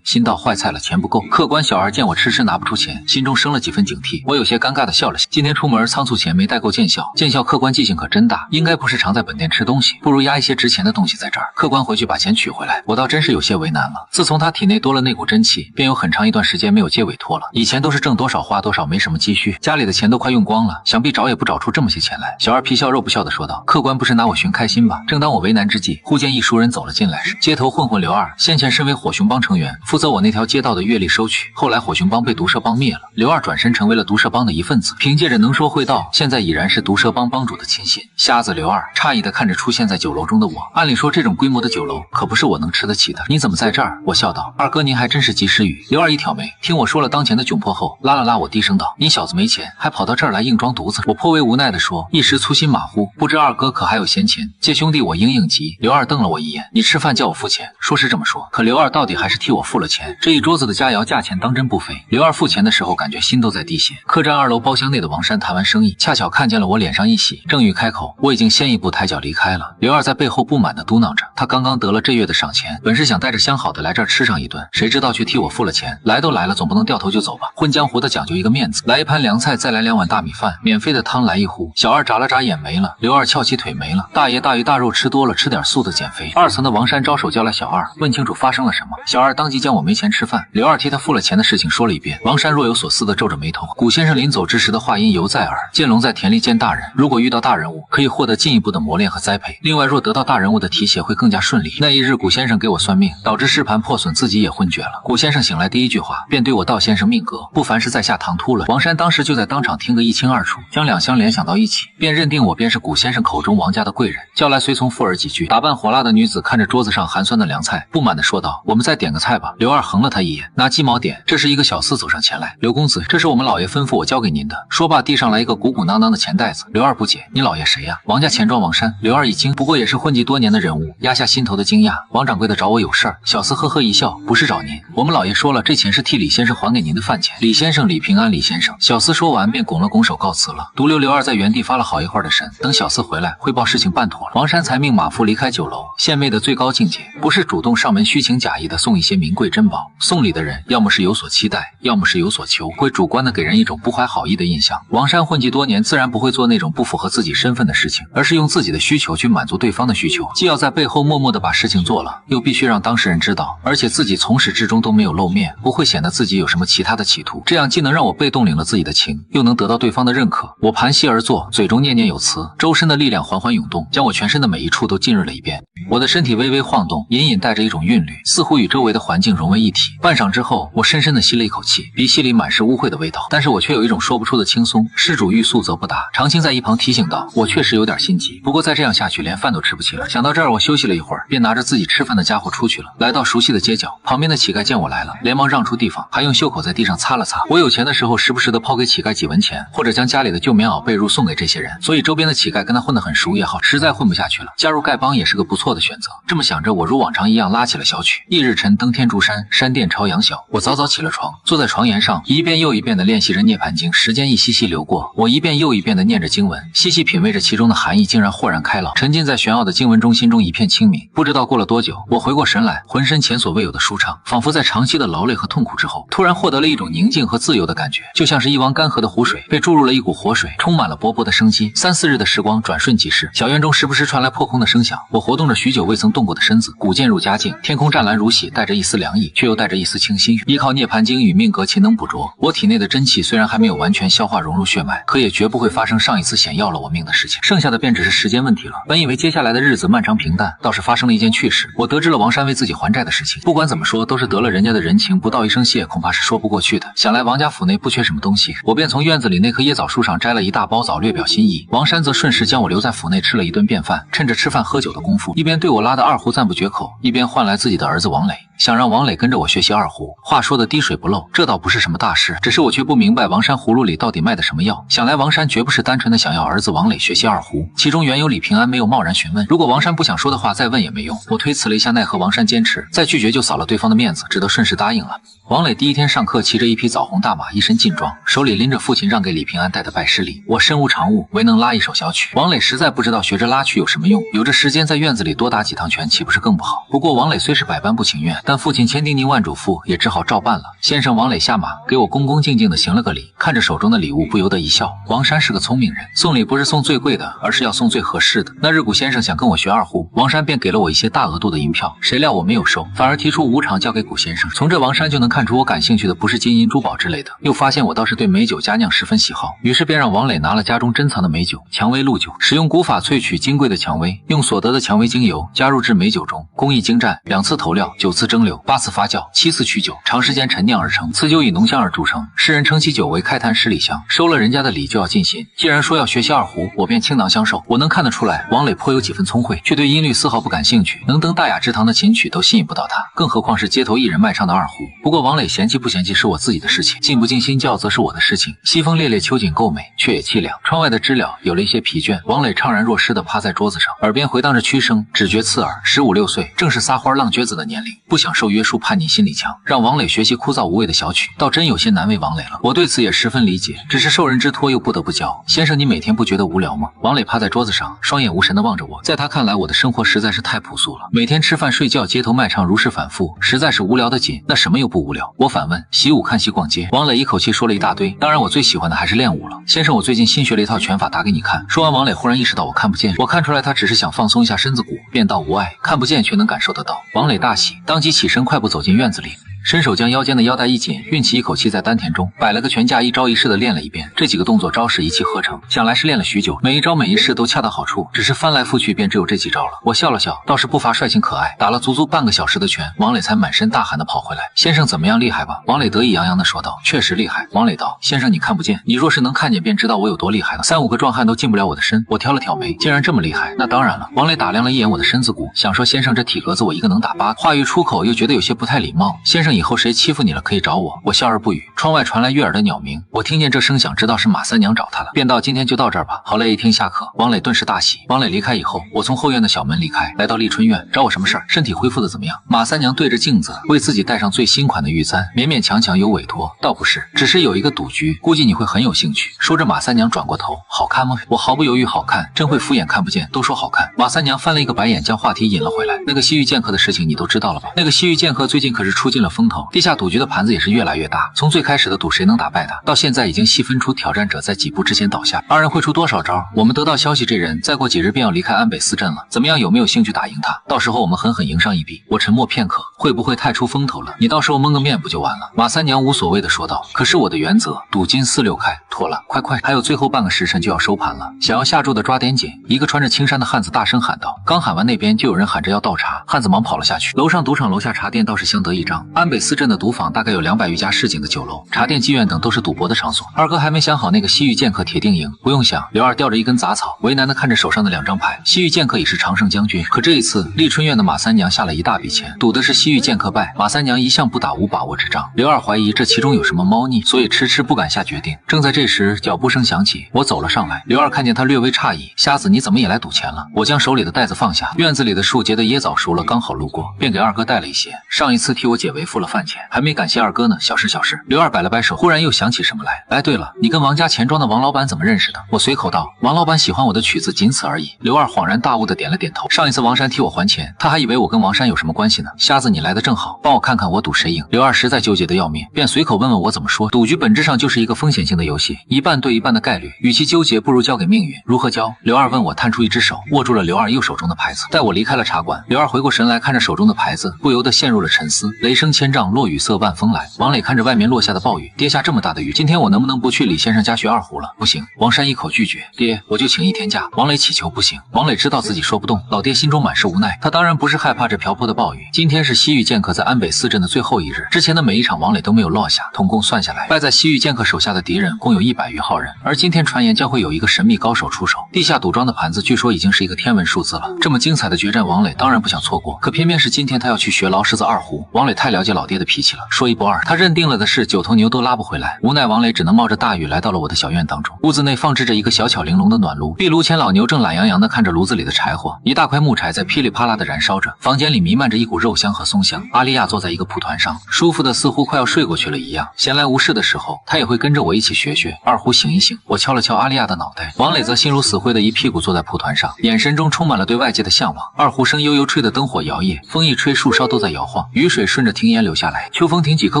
心道坏菜了，钱不够。客官小二见我迟拿不出钱，心中生了几分警惕。我有些尴尬地笑了笑，今天出门仓促钱没带够见效。见效客官记性可真大，应该不是常在本店吃东西，不如压一些值钱的东西在这儿。客官回去把钱取回来。我倒真是有些为难了。自从他体内多了那股真气，便有很长一段时间没有接委托了。以前都是挣多少花多少，没什么积蓄，家里的钱都快用光了，想必找也不找出这么些钱来。小二皮笑肉不笑地说道：客官不是拿我寻开心吧？正当我为难之际，忽见一熟人走了进来，是街头混混刘二，先前身为火熊帮成员，负责我那条街道的月例收取，后来火熊帮被毒蛇帮灭了，刘二转身成为了毒蛇帮的一份子，凭借着能说会道，现在已然是毒蛇帮帮主的亲信。瞎子刘二诧异地看着出现在酒楼中的我，按理说这种规模的酒楼可不是我能吃得起的，你怎么在这儿？我笑道：二哥您还真是及时雨。刘二一挑眉，听我说了当前的窘迫后，拉了拉我，低声道：你小子没钱，还跑到这儿来硬装犊子。我颇为无奈地说，一时粗心马虎，不知二哥可还有闲钱借兄弟我应急。刘二瞪了我一眼，你吃饭叫我付钱，说是这么说，可刘二到底还是替我付了钱。这一桌子的佳肴价钱当真不菲。刘二付钱的时候感觉心都在滴血。客栈2楼包厢内的王山谈完生意，恰巧看见了我脸上一喜，正欲开口，我已经先一步抬脚离开了。刘二在背后不满地嘟囔着，他刚刚得了这月的赏钱，本是想带着相好的来这儿吃上一顿，谁知道却替我付了钱。来都来了，总不能掉头就走吧。混江湖的讲究一个面子，来一盘凉菜，再来2碗大米饭，免费的汤来一壶。小二眨了眨眼没了，刘二翘起腿没了。大爷大鱼大肉吃多了，吃点素的减肥。2层的王山招手叫来小二，问清楚发生了什么。小二当即将我没钱吃饭，刘二替他付了钱的事情说了一遍。王山若有所思地皱着眉头。古先生临走之时的话音犹在耳，见龙在田里见大人，如果遇到大人物，可以获得进一步的磨练和栽培。另外若得到大人物的提携，会更加顺利。那一日古先生给我算命，导致试盘破损，自己也昏厥了。古先生醒来第一句话便对我道：先生命格不凡是在下唐突了。王山当时就在当场听个一清二楚，将两相联想到一起，便认定我便是古先生口中王家的贵人，叫来随从附耳几句。打扮火辣的女子看着桌子上寒酸的凉菜，不满地说道：我们再点个菜吧。刘二横了他一眼，拿鸡毛点。这时一个小厮走上前来，刘公子，这是我们老爷吩咐我交给您的。说罢递上来一个鼓鼓囊囊的钱袋子。刘二不解，你老爷谁呀？王家钱庄王山。刘二一惊，不过也是混迹多年的人物，压下心头的惊讶。王掌柜的找我有事儿。小厮呵呵一笑，不是找您，我们老爷说了，这钱是替李先生还给您的饭钱。李先生李平安，李先生。小厮说完便拱了拱手告辞了。独留刘二在原地发了好一会儿的神，等小厮回来汇报事情办妥了，王山才命马夫离开酒楼。献媚的最高境界，不是主动上门虚情假意的送一些名贵珍宝，送礼的人要么是有所期待，要么是有所求，会主观的给人一种不怀好意的印象。王山混迹多年，自然不会做那种不符合自己身份的事情，而是用自己的需求去满足对方的需求，既要在背后默默的把事情做了，又必须让当事人知道，而且自己从始至终都没有露面，不会显得自己有什么其他的企图，这样既能让我被动领了自己的情，又能得到对方的认可。我盘膝而坐，嘴中念念有词，周身的力量缓缓涌动，将我全身的每一处都浸润了一遍。我的身体微微晃晃动，隐隐带着一种韵律，似乎与周围的环境融为一体。半晌之后，我深深地吸了一口气，鼻息里满是污秽的味道，但是我却有一种说不出的轻松。施主欲速则不达，长青在一旁提醒道：“我确实有点心急，不过再这样下去，连饭都吃不起了。”想到这儿，我休息了一会儿，便拿着自己吃饭的家伙出去了。来到熟悉的街角，旁边的乞丐见我来了，连忙让出地方，还用袖口在地上擦了擦。我有钱的时候，时不时的抛给乞丐几文钱，或者将家里的旧棉袄被褥送给这些人，所以周边的乞丐跟他混得很熟也好，实在混不下去了，加入丐帮也是个不错的选择。这么想着，我如往常一样拉起了小曲。翌日晨登天竺山，山殿朝阳晓。我早早起了床，坐在床沿上，一遍又一遍地练习着涅槃经。时间一息息流过，我一遍又一遍地念着经文，细细品味着其中的含义，竟然豁然开朗，沉浸在玄奥的经文中，心中一片清明。不知道过了多久，我回过神来，浑身前所未有的舒畅，仿佛在长期的劳累和痛苦之后，突然获得了一种宁静和自由的感觉，就像是一汪干涸的湖水被注入了一股活水，充满了勃勃的生机。3、4日的时光转瞬即逝，小院中时不时传来破空的声响，我活动着许久未曾动过的身子，骨渐入佳境，天空湛蓝如洗，带着一丝凉意，却又带着一丝清新。依靠涅槃经与命格勤能补拙，我体内的真气虽然还没有完全消化融入血脉，可也绝不会发生上一次险要了我命的事情，剩下的便只是时间问题了。本以为接下来的日子漫长平淡，倒是发生了一件趣事，我得知了王山为自己还债的事情。不管怎么说，都是得了人家的人情，不道一声谢，恐怕是说不过去的。想来王家府内不缺什么东西，我便从院子里那棵椰枣树上摘了一大包枣，略表心意。王山则顺势将我留在府内吃了一顿便饭，趁着吃饭喝酒的功夫，一边对我拉的二胡赞不绝口，一边换来自己的儿子王磊，想让王磊跟着我学习二胡。话说的滴水不漏，这倒不是什么大事，只是我却不明白王山葫芦里到底卖的什么药。想来王山绝不是单纯的想要儿子王磊学习二胡，其中原有李平安没有贸然询问，如果王山不想说的话，再问也没用。我推辞了一下，奈何王山坚持，再拒绝就扫了对方的面子，只得顺势答应了。王磊第一天上课，骑着一匹枣红大马，一身劲装，手里拎着父亲让给李平安带的拜师礼。我身无长物，唯能拉一首小曲。王磊实在不知道学着拉曲有什么用，有这时间在院子里多打几趟拳，岂不是更不好？不过王磊虽是百般不情愿，但父亲千叮咛万嘱咐，也只好照办了。先生王磊下马，给我恭恭敬敬地行了个礼，看着手中的礼物，不由得一笑。王山是个聪明人，送礼不是送最贵的，而是要送最合适的。那日古先生想跟我学二胡，王山便给了我一些大额度的银票，谁料我没有收，反而提出无偿交给古先生。从这王山就能看出我感兴趣的不是金银珠宝之类的，又发现我倒是对美酒佳酿十分喜好，于是便让王磊拿了家中珍藏的美酒蔷薇露酒，使用古法萃取金贵的蔷薇，用所得的蔷薇精油加入至美酒中，工艺精湛，2次投料，9次蒸馏，8次发酵，7次取酒，长时间陈酿而成。此酒以浓香而著称，世人称其酒为开坛十里香。收了人家的礼就要尽心，既然说要学习二胡，我便倾囊相授。我能看得出来，王磊颇有几分聪慧，却对音律丝毫不感兴趣，能登大雅之堂的琴曲都吸引不到他，更何况是街头艺人卖唱的二胡。不过王磊嫌弃不嫌弃是我自己的事情，尽不尽心教则是我的事情。西风烈烈，秋景够美，却也凄凉。窗外的知了有了一些疲倦，王磊怅然若失地趴在桌子上，耳边回荡着曲声，只觉刺耳。15、16岁，正是撒欢浪撅子的年龄，不想受约束，叛逆心理强，让王磊学习枯燥无味的小曲，倒真有些难为王磊了。我对此也十分理解，只是受人之托又不得不教。先生，你每天不觉得无聊吗？王磊趴在桌子上，双眼无神地望着我。在他看来，我的生活实在是太朴素了，每天吃饭睡觉，街头卖唱，如是反复，实在是无聊的紧。那什么又不无聊？我反问。习武、看戏、逛街。王磊一口气说了一大堆，当然我最喜欢的还是练武了。先生，我最近新学了一套拳法，打给你看。说完，王磊忽然意识到我看不见，我看出来他只是想放松一下身子骨，便道无碍，看不见却能感受得到。王磊大喜，当即起身快步走进院子里，伸手将腰间的腰带一紧，运气一口气在丹田中摆了个拳架，一招一式的练了一遍。这几个动作招式一气呵成，想来是练了许久，每一招每一式都恰到好处，只是翻来覆去便只有这几招了。我笑了笑，倒是不乏率性可爱。打了足足半个小时的拳，王磊才满身大汗的跑回来。先生怎么样，厉害吧？王磊得意洋洋的说道。确实厉害。王磊道。先生你看不见，你若是能看见便知道我有多厉害了。3、5个壮汉都进不了我的身。我挑了挑眉，竟然这么厉害，那当然了。王磊打量了一眼我的身子骨，想说先生这体格子我一个能打8个，话语出口又觉得有些不太礼貌。先生以后谁欺负你了可以找我。我笑而不语。窗外传来悦耳的鸟鸣，我听见这声响知道是马三娘找他了，便道今天就到这儿吧。好嘞，一听下课，王磊顿时大喜。王磊离开以后，我从后院的小门离开，来到丽春院，找我什么事儿？身体恢复的怎么样？马三娘对着镜子为自己戴上最新款的玉簪，勉勉强强有委托。倒不是，只是有一个赌局，估计你会很有兴趣。说着马三娘转过头，好看吗？我毫不犹豫，好看。真会敷衍看不见，都说好看。马三娘翻了一个白眼，将话题引了回来。那个西域剑客的事情你都知道了吧？那个西域剑客最近可是出尽了风头，地下赌局的盘子也是越来越大，从最开始的赌谁能打败他，到现在已经细分出挑战者在几步之前倒下，二人会出多少招？我们得到消息，这人再过几日便要离开安北四镇了，怎么样，有没有兴趣打赢他？到时候我们狠狠赢上一笔。我沉默片刻，会不会太出风头了？你到时候蒙个面不就完了？马三娘无所谓的说道。可是我的原则，赌金4、6开，妥了，快，还有最后半个时辰就要收盘了，想要下注的抓点紧。一个穿着青衫的汉子大声喊道，刚喊完，那边就有人喊着要倒倒茶。汉子忙跑了下去，楼上赌场，楼下茶店倒是相得益彰。安北四镇的赌坊大概有200余家市井的酒楼、茶店、妓院等都是赌博的场所。二哥还没想好那个西域剑客铁定赢，不用想，刘二吊着一根杂草，为难的看着手上的2张牌。西域剑客已是常胜将军，可这一次丽春院的马三娘下了一大笔钱，赌的是西域剑客败。马三娘一向不打无把握之仗，刘二怀疑这其中有什么猫腻，所以迟迟不敢下决定。正在这时，脚步声响起，我走了上来。刘二看见他略微诧异，瞎子你怎么也来赌钱了？我将手里的袋子放下，院子里的树结的椰枣熟了，刚好路过，便给二哥带了一些。上一次替我姐为付了饭钱，还没感谢二哥呢，小事小事。刘二摆了摆手，忽然又想起什么来。哎，对了，你跟王家钱庄的王老板怎么认识的？我随口道，王老板喜欢我的曲子，仅此而已。刘二恍然大悟的点了点头。上一次王山替我还钱，他还以为我跟王山有什么关系呢。瞎子你来的正好，帮我看看我赌谁赢。刘二实在纠结的要命，便随口问问我怎么说。赌局本质上就是一个风险性的游戏，一半对一半的概率，与其纠结，不如交给命运。如何交？刘二问我，探出一只手，握住了刘二右手中的牌子。待我离开了茶馆，刘二回过神来，看着手中的牌子，不由得陷入了沉思。雷声千丈，落雨色万风来。王磊看着外面落下的暴雨，跌下这么大的雨，今天我能不能不去李先生家学二胡了？不行。王山一口拒绝，爹，我就请1天假。王磊祈求不行。王磊知道自己说不动，老爹心中满是无奈。他当然不是害怕这瓢泼的暴雨。今天是西域剑客在安北四镇的最后一日，之前的每一场王磊都没有落下，统共算下来，败在西域剑客手下的敌人共有100余号人。而今天传言将会有一个神秘高手出手，地下赌庄的盘子据说已经是一个天文数字了。这么精彩的决战，王磊当然不想错过。可偏偏是今天他要去学劳狮子二胡。王磊太了解老爹的脾气了，说一不二，他认定了的事9头牛都拉不回来。无奈王磊只能冒着大雨来到了我的小院当中。屋子内放置着一个小巧玲珑的暖炉，壁炉前老牛正懒洋洋地看着炉子里的柴火，一大块木柴在噼里啪啦地燃烧着。房间里弥漫着一股肉香和松香。阿丽亚坐在一个蒲团上，舒服的似乎快要睡过去了一样。闲来无事的时候，他也会跟着我一起学学二胡，醒一醒。我敲了敲阿丽亚的脑袋，王磊则心如死灰的一屁股坐在蒲团上，眼神中充满了对外界的向往。二胡声悠悠吹得灯火摇曳，风一吹树梢都在摇晃，雨水顺着庭檐流下来。秋风亭几棵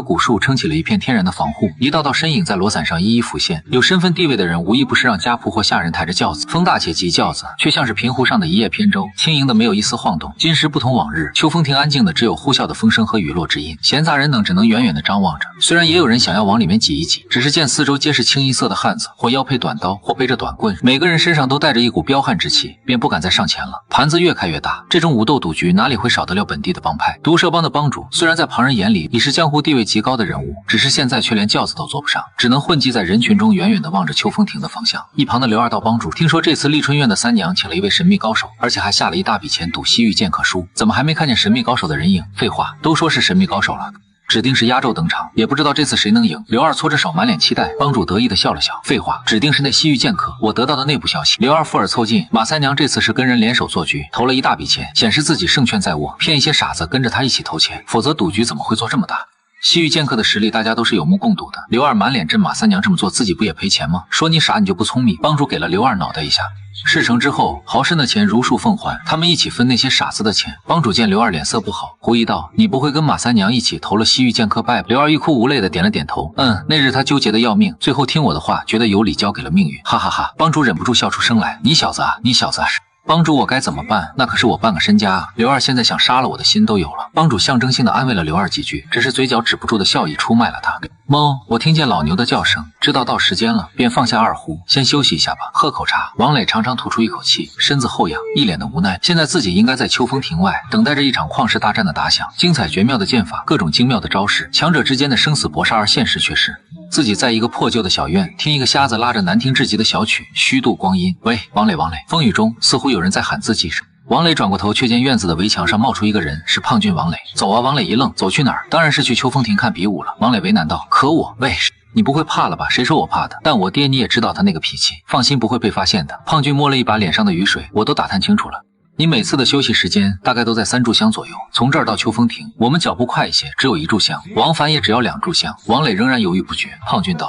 古树撑起了一片天然的防护，一道道身影在罗伞上一一浮现。有身份地位的人无一不是让家仆或下人抬着轿子，风大且急，轿子却像是平湖上的一叶扁舟，轻盈的没有一丝晃动。今时不同往日，秋风亭安静的只有呼啸的风声和雨落之音，闲杂人等只能远远的张望着。虽然也有人想要往里面挤一挤，只是见四周皆是清一色的汉子，或腰佩短刀，或背着短棍，每个人身上都带着一股彪悍之气，便不敢再上前了。盘子越开越大，这种武斗赌局哪里会少得了本地的帮派？毒蛇帮的帮主虽然在旁人眼里已是江湖地位极高的人物，只是现在却连轿子都坐不上，只能混迹在人群中，远远地望着秋风亭的方向。一旁的刘二道帮主听说这次丽春院的三娘请了一位神秘高手，而且还下了一大笔钱赌西域剑客输，怎么还没看见神秘高手的人影？废话，都说是神秘高手了，指定是压轴登场，也不知道这次谁能赢。刘二搓着手，满脸期待。帮主得意的笑了笑，废话，指定是那西域剑客。我得到的内部消息，刘二附耳凑近，马三娘这次是跟人联手做局，投了一大笔钱，显示自己胜券在握，骗一些傻子跟着他一起投钱，否则赌局怎么会做这么大？西域剑客的实力大家都是有目共睹的。刘二满脸震，马三娘这么做自己不也赔钱吗？说你傻你就不聪明。帮主给了刘二脑袋一下。事成之后，豪绅的钱如数奉还，他们一起分那些傻子的钱。帮主见刘二脸色不好，狐疑道：“你不会跟马三娘一起投了西域剑客败吧？”刘二欲哭无泪的点了点头。那日他纠结的要命，最后听我的话，觉得有理交给了命运。哈哈哈！帮主忍不住笑出声来。你小子啊，你小子啊！帮主我该怎么办？那可是我半个身家啊！刘二现在想杀了我的心都有了。帮主象征性的安慰了刘二几句，只是嘴角止不住的笑意出卖了他。猫，我听见老牛的叫声，知道到时间了，便放下二胡，先休息一下吧，喝口茶。王磊长长吐出一口气，身子后仰，一脸的无奈。现在自己应该在秋风亭外，等待着一场旷世大战的打响，精彩绝妙的剑法，各种精妙的招式，强者之间的生死搏杀，而现实却是自己在一个破旧的小院，听一个瞎子拉着难听至极的小曲，虚度光阴。喂，王磊，王磊！风雨中似乎有人在喊自己。王磊转过头，却见院子的围墙上冒出一个人，是胖俊王磊。走啊！王磊一愣，走去哪儿？当然是去秋风亭看比武了。王磊为难道？可我，喂，你不会怕了吧？谁说我怕的？但我爹你也知道他那个脾气，放心不会被发现的。胖俊摸了一把脸上的雨水，我都打探清楚了。你每次的休息时间大概都在3炷香左右，从这儿到秋风亭，我们脚步快一些，只有1炷香，往返也只要2炷香。王磊仍然犹豫不决。胖俊道：“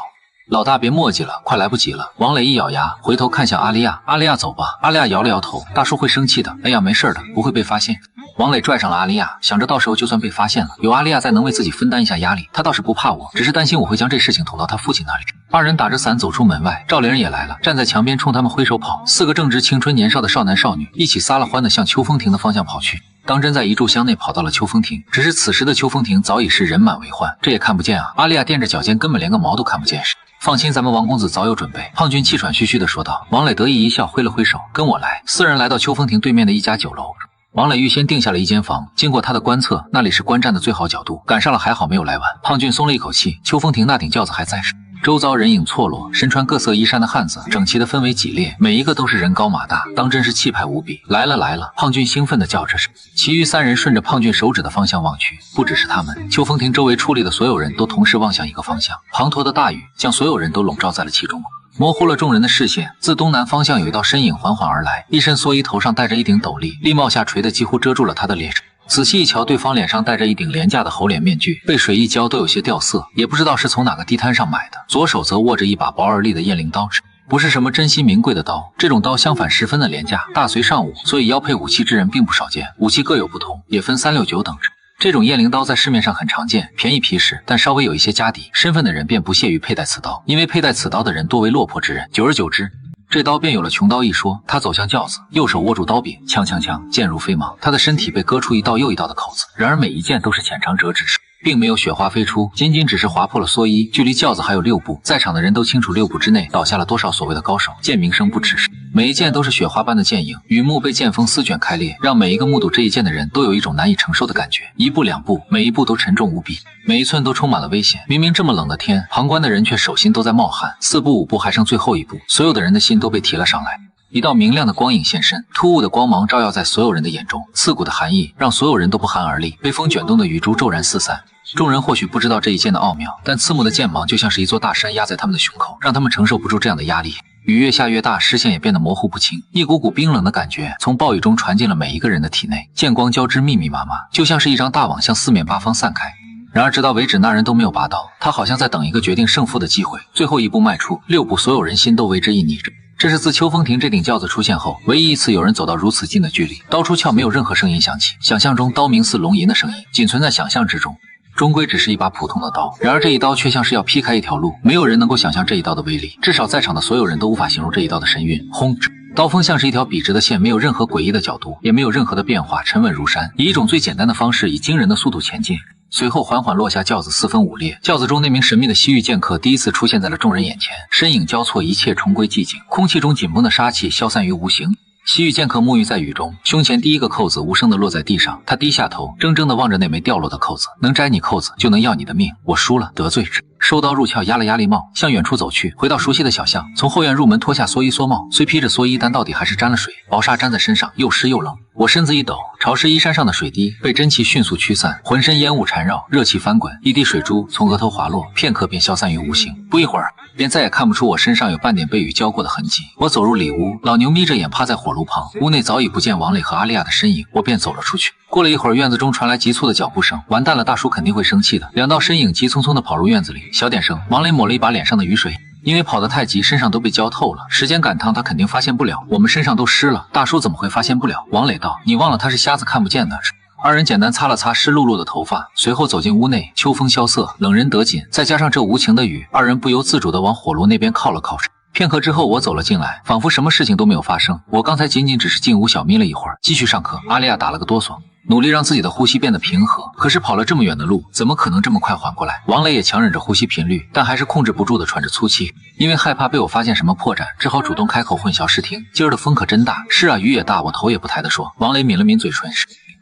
老大别磨叽了，快来不及了。”王磊一咬牙，回头看向阿丽亚：“阿丽亚走吧。”阿丽亚摇了摇头：“大叔会生气的。”哎呀，没事的，不会被发现。王磊拽上了阿丽亚，想着到时候就算被发现了，有阿丽亚在能为自己分担一下压力。他倒是不怕我，只是担心我会将这事情捅到他父亲那里。二人打着伞走出门外，赵连也来了，站在墙边冲他们挥手跑。4个正值青春年少的少男少女一起撒了欢的向秋风亭的方向跑去。当真在1炷香内跑到了秋风亭，只是此时的秋风亭早已是人满为患，这也看不见啊！阿丽亚垫着脚尖，根本连个毛都看不见。放心，咱们王公子早有准备。胖俊气喘吁吁地说道。王磊得意一笑，挥了挥手，跟我来。4人来到秋风亭对面的一家酒楼。王磊预先定下了一间房，经过他的观测，那里是观战的最好角度。赶上了，还好没有来晚。胖俊松了一口气，秋风亭那顶轿子还在时。周遭人影错落，身穿各色衣衫的汉子整齐的分为几列，每一个都是人高马大，当真是气派无比。来了来了！胖俊兴奋地叫着。其余3人顺着胖俊手指的方向望去，不只是他们，秋风亭周围矗立的所有人都同时望向一个方向。滂沱的大雨将所有人都笼罩在了其中，模糊了众人的视线。自东南方向有一道身影缓缓而来，一身蓑衣，头上戴着一顶斗笠，笠帽下垂的几乎遮住了他的脸。仔细一瞧，对方脸上戴着一顶廉价的猴脸面具，被水一浇都有些掉色，也不知道是从哪个地摊上买的。左手则握着一把薄而利的雁翎刀，不是什么珍稀名贵的刀，这种刀相反十分的廉价，大隋尚武，所以腰配武器之人并不少见。武器各有不同，也分3、6、9等制。这种雁翎刀在市面上很常见，便宜皮实，但稍微有一些家底身份的人便不屑于佩戴此刀，因为佩戴此刀的人多为落魄之人。久而久之，这刀便有了穷刀一说。他走向轿子，右手握住刀柄，锵锵锵，箭如飞芒。他的身体被割出一道又一道的口子，然而每一箭都是浅尝辄止，并没有雪花飞出，仅仅只是划破了蓑衣。距离轿子还有6步，在场的人都清楚6步之内倒下了多少所谓的高手，箭鸣声不止。每一箭都是雪花般的剑影，雨幕被剑锋撕卷开裂，让每一个目睹这一剑的人都有一种难以承受的感觉。1步2步，每一步都沉重无比，每一寸都充满了危险。明明这么冷的天，旁观的人却手心都在冒汗。4步5步，还剩最后1步，所有的人的心都被提了上来。一道明亮的光影现身，突兀的光芒照耀在所有人的眼中，刺骨的寒意让所有人都不寒而栗。被风卷动的雨珠骤然四散，众人或许不知道这一剑的奥妙，但刺目的剑芒就像是一座大山压在他们的胸口，让他们承受不住这样的压力。雨越下越大，视线也变得模糊不清，一股股冰冷的感觉从暴雨中传进了每一个人的体内，剑光交织，密密麻麻，就像是一张大网向4面8方散开。然而直到为止，那人都没有拔刀，他好像在等一个决定胜负的机会。最后1步迈出，6步，所有人心都为之一逆。这是自秋风亭这顶轿子出现后唯一一次有人走到如此近的距离。刀出鞘，没有任何声音响起，想象中刀鸣似龙吟的声音仅存在想象之中，终归只是一把普通的刀。然而这一刀却像是要劈开一条路，没有人能够想象这一刀的威力，至少在场的所有人都无法形容这一刀的神韵。轰！刀锋像是一条笔直的线，没有任何诡异的角度，也没有任何的变化，沉稳如山，以一种最简单的方式，以惊人的速度前进。随后缓缓落下，轿子4分5裂。轿子中那名神秘的西域剑客第一次出现在了众人眼前，身影交错，一切重归寂静，空气中紧绷的杀气消散于无形。西域剑客沐浴在雨中，胸前第一个扣子无声地落在地上，他低下头，怔怔地望着那枚掉落的扣子。能摘你扣子，就能要你的命，我输了，得罪之。收刀入鞘，压了压笠帽，向远处走去，回到熟悉的小巷，从后院入门脱下蓑衣蓑帽，虽披着蓑衣，但到底还是沾了水，薄纱沾在身上，又湿又冷。我身子一抖，潮湿衣衫上的水滴被真气迅速驱散，浑身烟雾缠绕，热气翻滚，一滴水珠从额头滑落，片刻便消散于无形。不一会儿，便再也看不出我身上有半点被雨浇过的痕迹。我走入里屋，老牛眯着眼趴在火炉旁，屋内早已不见王磊和阿丽亚的身影，我便走了出去。过了一会儿，院子中传来急促的脚步声，完蛋了，大叔肯定会生气的。2道身影急匆匆地跑入院子里，小点声。王磊抹了一把脸上的雨水，因为跑得太急，身上都被浇透了。时间赶趟，他肯定发现不了，我们身上都湿了，大叔怎么会发现不了？王磊道：“你忘了他是瞎子看不见的。”2人简单擦了擦湿漉漉的头发，随后走进屋内。秋风萧瑟，冷人得紧，再加上这无情的雨，2人不由自主地往火炉那边靠了靠。片刻之后，我走了进来，仿佛什么事情都没有发生。我刚才仅仅只是进屋小眯了一会儿，继续上课。阿丽亚打了个哆嗦，努力让自己的呼吸变得平和，可是跑了这么远的路，怎么可能这么快缓过来？王磊也强忍着呼吸频率，但还是控制不住的喘着粗气，因为害怕被我发现什么破绽，只好主动开口混淆视听。今儿的风可真大。是啊，雨也大，我头也不抬地说。王磊抿了抿嘴唇，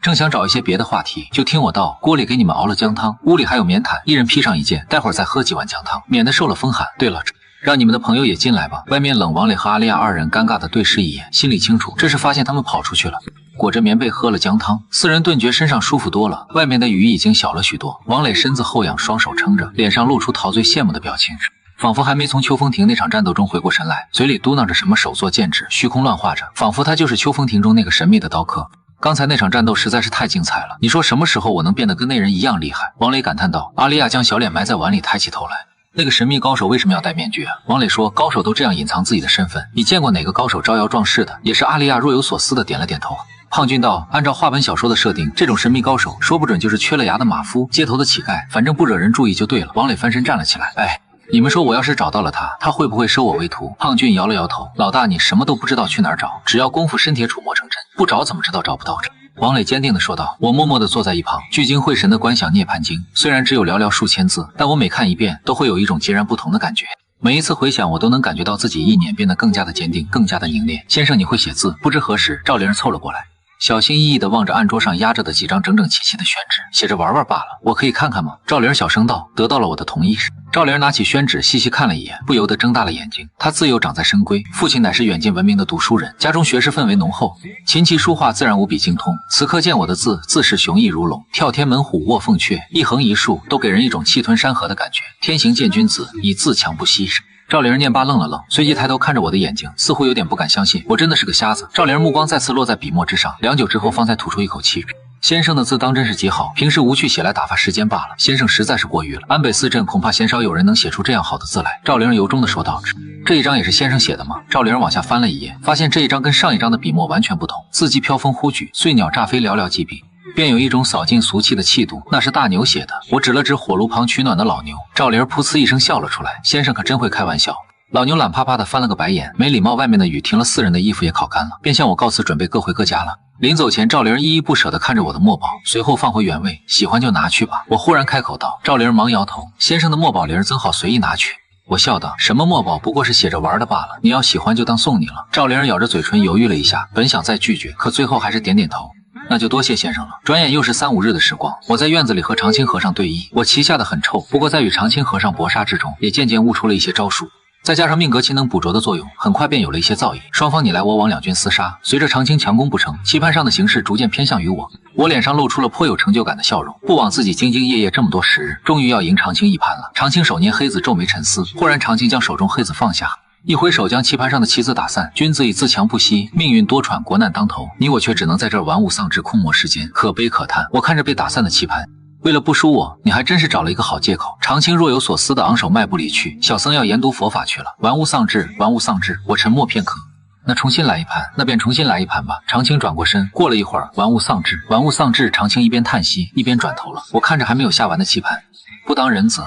正想找一些别的话题，就听我道：“锅里给你们熬了姜汤，屋里还有棉毯，一人披上一件，待会儿再喝几碗姜汤，免得受了风寒。对了，让你们的朋友也进来吧。”外面冷，王磊和阿丽亚2人尴尬地对视一眼，心里清楚，这是发现他们跑出去了。裹着棉被喝了姜汤，4人顿觉身上舒服多了。外面的雨已经小了许多。王磊身子后仰，双手撑着，脸上露出陶醉羡慕的表情，仿佛还没从秋风亭那场战斗中回过神来，嘴里嘟囔着什么手作剑指，虚空乱画着，仿佛他就是秋风亭中那个神秘的刀客。刚才那场战斗实在是太精彩了，你说什么时候我能变得跟那人一样厉害？王磊感叹道。阿丽亚将小脸埋在碗里，抬起头来。那个神秘高手为什么要戴面具啊？王磊说，高手都这样隐藏自己的身份，你见过哪个高手招摇撞势的？也是阿丽亚若有所思的点了点头。胖俊道，按照话本小说的设定，这种神秘高手说不准就是缺了牙的马夫，街头的乞丐，反正不惹人注意就对了。王磊翻身站了起来，哎，你们说我要是找到了他，他会不会收我为徒？胖俊摇了摇头，老大你什么都不知道去哪儿找，只要功夫身铁杵磨成针，不找怎么知道找不到？王磊坚定地说道。我默默地坐在一旁，聚精会神地观想《涅槃经》，虽然只有寥寥数千字，但我每看一遍都会有一种截然不同的感觉。每一次回想，我都能感觉到自己意念变得更加的坚定，更加的凝练。先生，你会写字？不知何时，赵灵儿凑了过来。小心翼翼地望着案桌上压着的几张整整齐齐的宣纸，写着玩玩罢了，我可以看看吗？赵玲小声道。得到了我的同意时，赵玲拿起宣纸细细看了一眼，不由得睁大了眼睛。她自幼长在深闺，父亲乃是远近闻名的读书人，家中学识氛围浓厚，琴棋书画自然无比精通。此刻见我的字，自是雄毅如龙，跳天门虎，卧凤阙，一横一竖都给人一种气吞山河的感觉。天行健君子，以自强不息。赵灵儿念罢愣了愣，随即抬头看着我的眼睛，似乎有点不敢相信我真的是个瞎子。赵灵儿目光再次落在笔墨之上，良久之后方才吐出一口气。先生的字当真是极好，平时无趣写来打发时间罢了。先生实在是过誉了，安北四镇恐怕鲜少有人能写出这样好的字来。赵灵儿由衷地说道。这一张也是先生写的吗？赵灵儿往下翻了一页，发现这一张跟上一张的笔墨完全不同，字迹飘风忽举，碎鸟乍飞，寥寥几笔，便有一种扫尽俗气的气度。那是大牛写的。我指了指火炉旁取暖的老牛，赵灵儿噗呲一声笑了出来。先生可真会开玩笑。老牛懒趴趴的翻了个白眼，没礼貌，外面的雨停了，4人的衣服也烤干了，便向我告辞，准备各回各家了。临走前，赵灵儿依依不舍地看着我的墨宝，随后放回原位，喜欢就拿去吧。我忽然开口道。赵灵儿忙摇头，先生的墨宝灵儿真好，随意拿去。我笑道，什么墨宝，不过是写着玩的罢了，你要喜欢就当送你了。赵灵儿咬着嘴唇犹豫了一下，本想再拒绝，可最后还是点点头。那就多谢先生了。转眼又是3、5日的时光，我在院子里和长青和尚对弈，我棋下的很臭，不过在与长青和尚搏杀之中，也渐渐悟出了一些招数。再加上命格气能捕捉的作用，很快便有了一些造诣。双方你来我往，两军厮杀。随着长青强攻不成，棋盘上的形势逐渐偏向于我。我脸上露出了颇有成就感的笑容。不枉自己兢兢业业这么多时日，终于要赢长青一盘了。长青手捏黑子，皱眉沉思。忽然长青将手中黑子放下，一挥手将棋盘上的棋子打散。君子以自强不息，命运多舛，国难当头，你我却只能在这儿玩物丧志，空磨时间，可悲可叹。我看着被打散的棋盘，为了不输我，你还真是找了一个好借口。长青若有所思地昂首迈步离去，小僧要研读佛法去了。玩物丧志，玩物丧志。我沉默片刻，那重新来一盘，那便重新来一盘吧。长青转过身，过了一会儿，玩物丧志，玩物丧志。长青一边叹息，一边转头了。我看着还没有下完的棋盘，不当人子。